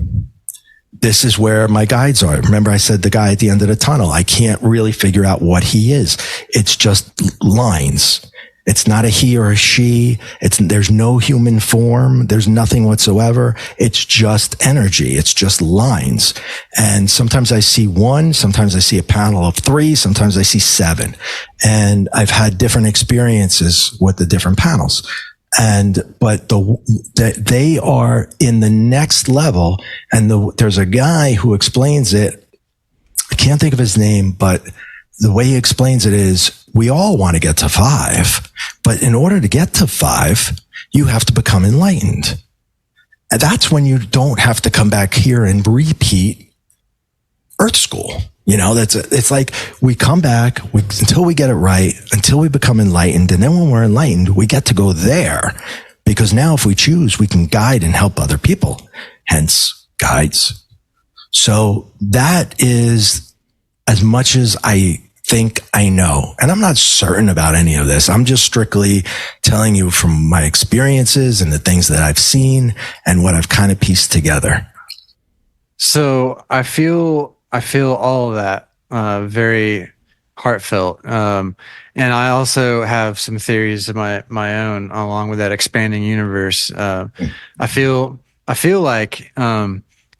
this is where my guides are. Remember, I said the guy at the end of the tunnel. I can't really figure out what he is. It's just lines. It's not a he or a she. There's no human form. There's nothing whatsoever. It's just energy. It's just lines. And sometimes I see one, sometimes I see a panel of 3, sometimes I see 7. And I've had different experiences with the different panels. But they are in the next level. And there's a guy who explains it. I can't think of his name, but the way he explains it is, we all want to get to 5, but in order to get to 5, you have to become enlightened. And that's when you don't have to come back here and repeat Earth School. It's like we come back until we get it right, until we become enlightened. And then when we're enlightened, we get to go there, because now if we choose, we can guide and help other people, hence guides. So that is as much as I think I know. And I'm not certain about any of this. I'm just strictly telling you from my experiences and the things that I've seen and what I've kind of pieced together. So I feel all of that, very heartfelt. And I also have some theories of my own along with that expanding universe. I feel like,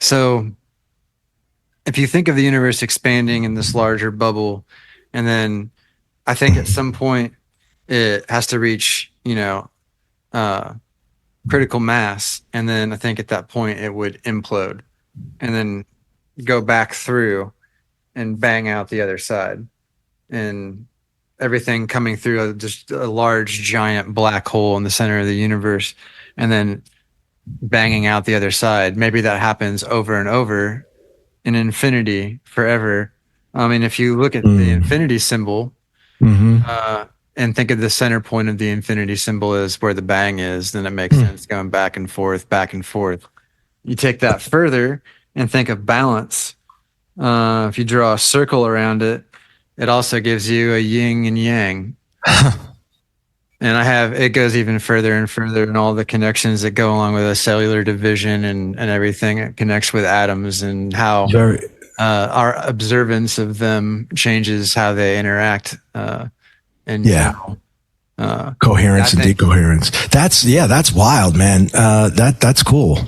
so if you think of the universe expanding in this larger bubble, and then I think at some point it has to reach, critical mass. And then I think at that point it would implode and then go back through and bang out the other side. And everything coming through just a large, giant black hole in the center of the universe, and then banging out the other side. Maybe that happens over and over in infinity forever. I mean, if you look at the infinity symbol, and think of the center point of the infinity symbol as where the bang is, then it makes sense going back and forth, back and forth. You take that further and think of balance. If you draw a circle around it, it also gives you a yin and yang. And it goes even further and further, and all the connections that go along with a cellular division and everything. It connects with atoms and how our observance of them changes how they interact. Coherence and decoherence. That's wild, man. That's cool.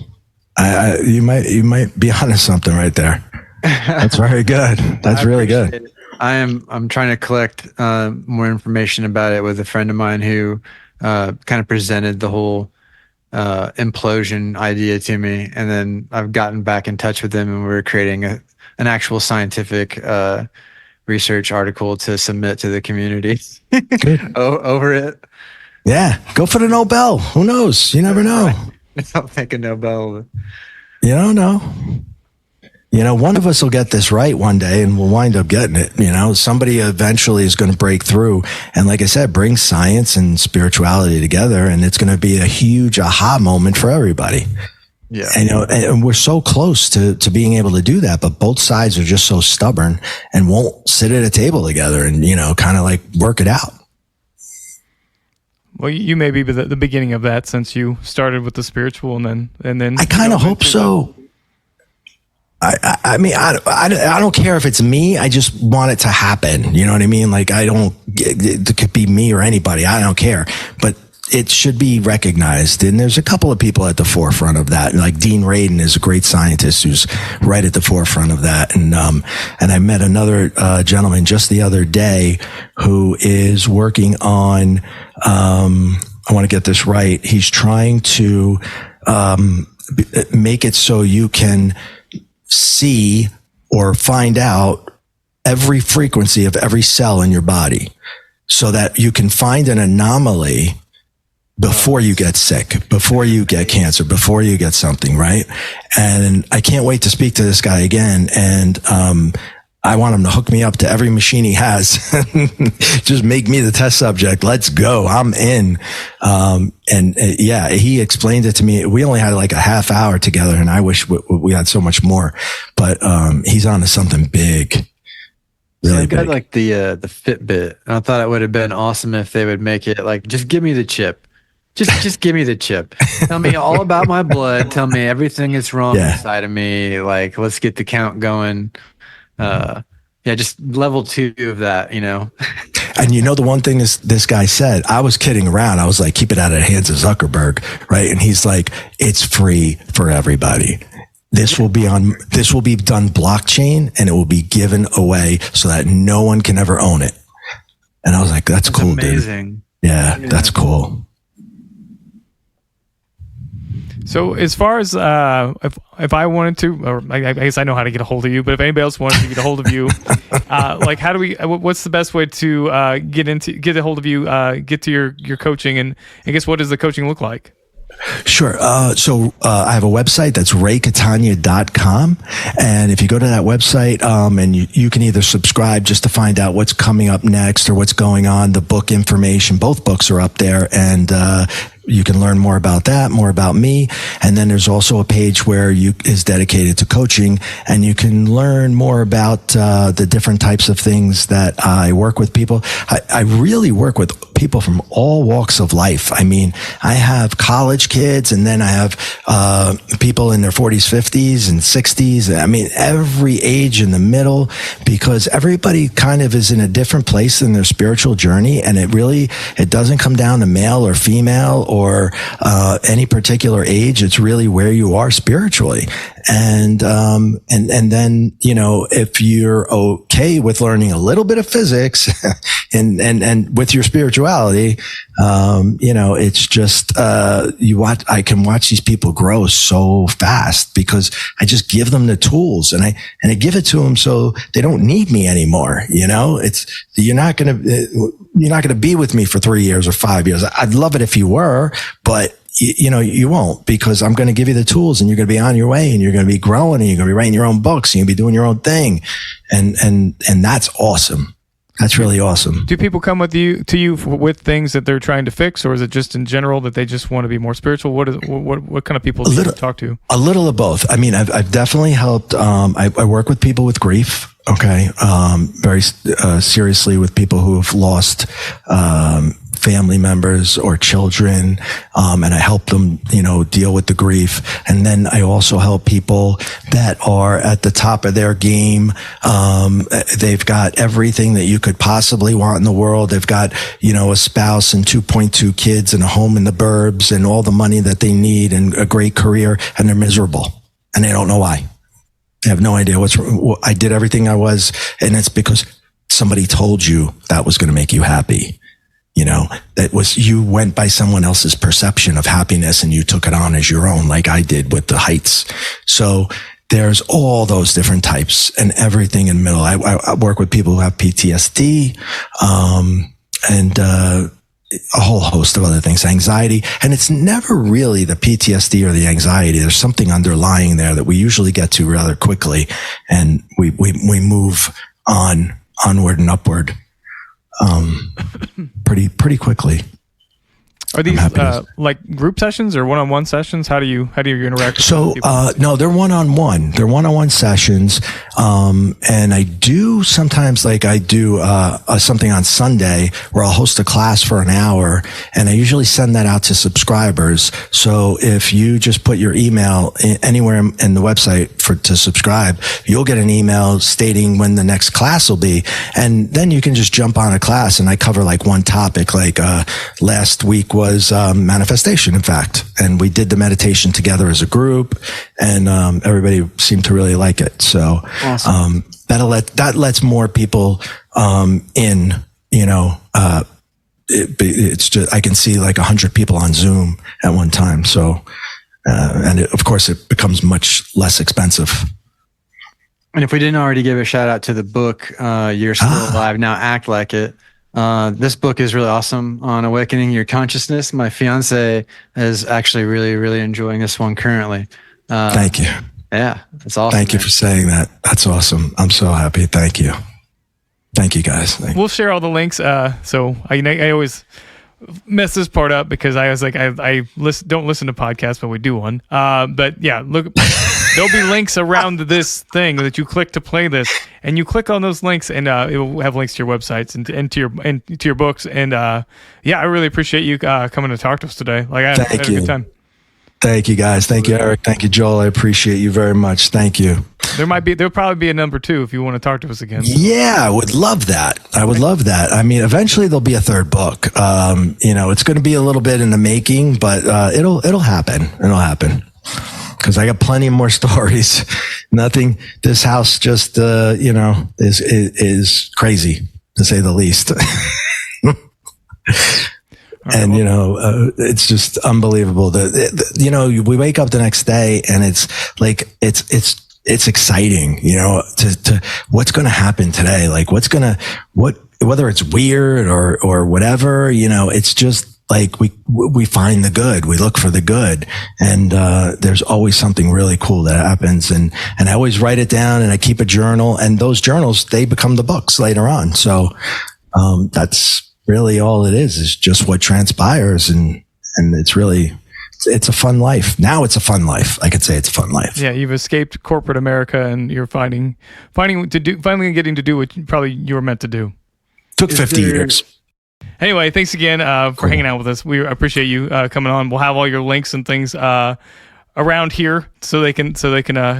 You might be onto something right there. That's very good. That's really good. It. I'm trying to collect more information about it with a friend of mine who kind of presented the whole implosion idea to me, and then I've gotten back in touch with them, and we're creating an actual scientific research article to submit to the community over it. Yeah, go for the Nobel. Who knows? You never know. I'll take a Nobel. You don't know. One of us will get this right one day and we'll wind up getting it. Somebody eventually is going to break through. And like I said, bring science and spirituality together. And it's going to be a huge aha moment for everybody. Yeah. And we're so close to being able to do that, but both sides are just so stubborn and won't sit at a table together and, kind of like work it out. Well, you may be the beginning of that, since you started with the spiritual and then I kind of hope so. I mean, I don't care if it's me. I just want it to happen. You know what I mean? Like, it could be me or anybody. I don't care, but it should be recognized. And there's a couple of people at the forefront of that. Like Dean Radin is a great scientist who's right at the forefront of that. And I met another gentleman just the other day who is working on, I want to get this right. He's trying to make it so you can see or find out every frequency of every cell in your body, so that you can find an anomaly before you get sick, before you get cancer, before you get something, right? And I can't wait to speak to this guy again. And I want him to hook me up to every machine he has. Just make me the test subject. Let's go. I'm in. He explained it to me. We only had like a half hour together, and I wish we had so much more, but he's on to something big. See, Really I've got big. like the Fitbit, and I thought it would have been awesome if they would make it like, just give me the chip. Just give me the chip. Tell me all about my blood. Tell me everything that's wrong Yeah. inside of me. Like, let's get the count going. Yeah, just level 2 of that, you know. And you know, the one thing this guy said, I was kidding around. I was like, keep it out of the hands of Zuckerberg, right? And he's like, it's free for everybody. This will be done blockchain, and it will be given away so that no one can ever own it. And I was like, that's cool, amazing. Dude. Yeah, that's cool. So as far as if I wanted to, or I guess I know how to get a hold of you, but if anybody else wanted to get a hold of you, like how do we? What's the best way to get a hold of you, get to your coaching, and I guess what does the coaching look like? Sure. So I have a website that's raycatania.com. And if you go to that website, and you can either subscribe just to find out what's coming up next or what's going on, the book information, both books are up there. And, you can learn more about that, more about me. And then there's also a page where is dedicated to coaching, and you can learn more about the different types of things that I work with people. I really work with people from all walks of life. I mean, I have college kids, and then I have people in their 40s, 50s, and 60s. I mean, every age in the middle, because everybody kind of is in a different place in their spiritual journey. And it doesn't come down to male or female or any particular age. It's really where you are spiritually. And then, you know, if you're okay with learning a little bit of physics and with your spirituality, you know, it's just, I can watch these people grow so fast because I just give them the tools, and I give it to them so they don't need me anymore. You know, you're not going to be with me for 3 years or 5 years. I'd love it if you were, but you know, you won't, because I'm going to give you the tools, and you're going to be on your way, and you're going to be growing, and you're going to be writing your own books, and you'll be doing your own thing. And that's awesome. That's really awesome. Do people come to you with things that they're trying to fix, or is it just in general that they just want to be more spiritual? What kind of people do you talk to? A little of both. I mean, I've definitely helped. I work with people with grief. Okay. Very seriously with people who have lost family members or children, and I help them, you know, deal with the grief. And then I also help people that are at the top of their game. They've got everything that you could possibly want in the world. They've got, you know, a spouse and 2.2 kids and a home in the burbs and all the money that they need and a great career, and they're miserable, and they don't know why. They have no idea I did everything I was, and it's because somebody told you that was going to make you happy. You know, you went by someone else's perception of happiness, and you took it on as your own, like I did with the heights. So there's all those different types and everything in the middle. I work with people who have PTSD, and a whole host of other things, anxiety. And it's never really the PTSD or the anxiety. There's something underlying there that we usually get to rather quickly, and we move onward and upward pretty quickly. Are these like group sessions or one-on-one sessions? How do you interact? So no, they're one-on-one. They're one-on-one sessions, and I do sometimes, like I do something on Sunday where I'll host a class for an hour, and I usually send that out to subscribers. So if you just put your email anywhere in the website to subscribe, you'll get an email stating when the next class will be, and then you can just jump on a class, and I cover like one topic. Like last week was manifestation, in fact, and we did the meditation together as a group, and everybody seemed to really like it. So awesome. that lets more people in. You know, it's just, I can see like 100 people on Zoom at one time. So and of course it becomes much less expensive. And if we didn't already give a shout out to the book, You're Still Alive, Now Act Like It. This book is really awesome on awakening your consciousness. My fiance is actually really, really enjoying this one currently. Thank you. Yeah, it's awesome. Thank you for saying that. That's awesome. I'm so happy. Thank you. Thank you, guys. We'll share all the links. So I always mess this part up because I was like, don't listen to podcasts, but we do one. But yeah, look, there'll be links around this thing that you click to play this, and you click on those links, and it will have links to your websites and to your books. And yeah, I really appreciate you coming to talk to us today. Like, I had a good time. Thank you, guys. Thank you, Eric. Thank you, Joel. I appreciate you very much. Thank you. There'll probably be a number 2 if you want to talk to us again. Yeah, I would love that. I mean, eventually there'll be a third book. It's going to be a little bit in the making, but it'll happen. It'll happen because I got plenty more stories. Nothing. This house just is crazy to say the least. And, it's just unbelievable that, we wake up the next day and it's like, it's exciting, to what's going to happen today. Like whether it's weird or whatever, it's just like we find the good, we look for the good. And, there's always something really cool that happens. And I always write it down and I keep a journal, and those journals, they become the books later on. So, that's really all it is just what transpires. And it's a fun life. Now it's a fun life. I could say it's a fun life. Yeah. You've escaped corporate America and you're finally getting to do what you were meant to do. Took 50 years. Anyway, thanks again for hanging out with us. We appreciate you coming on. We'll have all your links and things around here so they can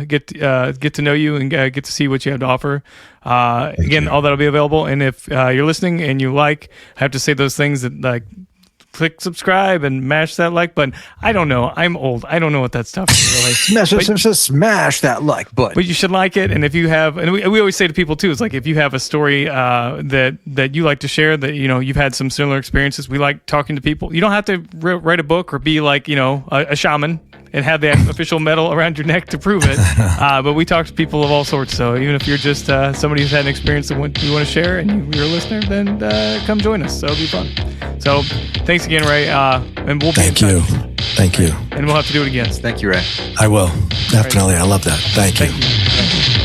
get to know you and get to see what you have to offer. Again, all that'll be available. And if you're listening and you I have to say those things that like click subscribe and mash that like button. I don't know. I'm old. I don't know what that stuff is really. Smash that like button. But you should like it. And if you have, and we always say to people too, it's like if you have a story that you like to share, that you've had some similar experiences. We like talking to people. You don't have to write a book or be like a shaman and have the official medal around your neck to prove it. But we talk to people of all sorts. So even if you're just somebody who's had an experience that you want to share and you're a listener, then come join us. So it'll be fun. So thanks again, Ray. And we'll be in touch. Thank you. And we'll have to do it again. Thank you, Ray. I will. Definitely. I love that. Thank you. Thank you.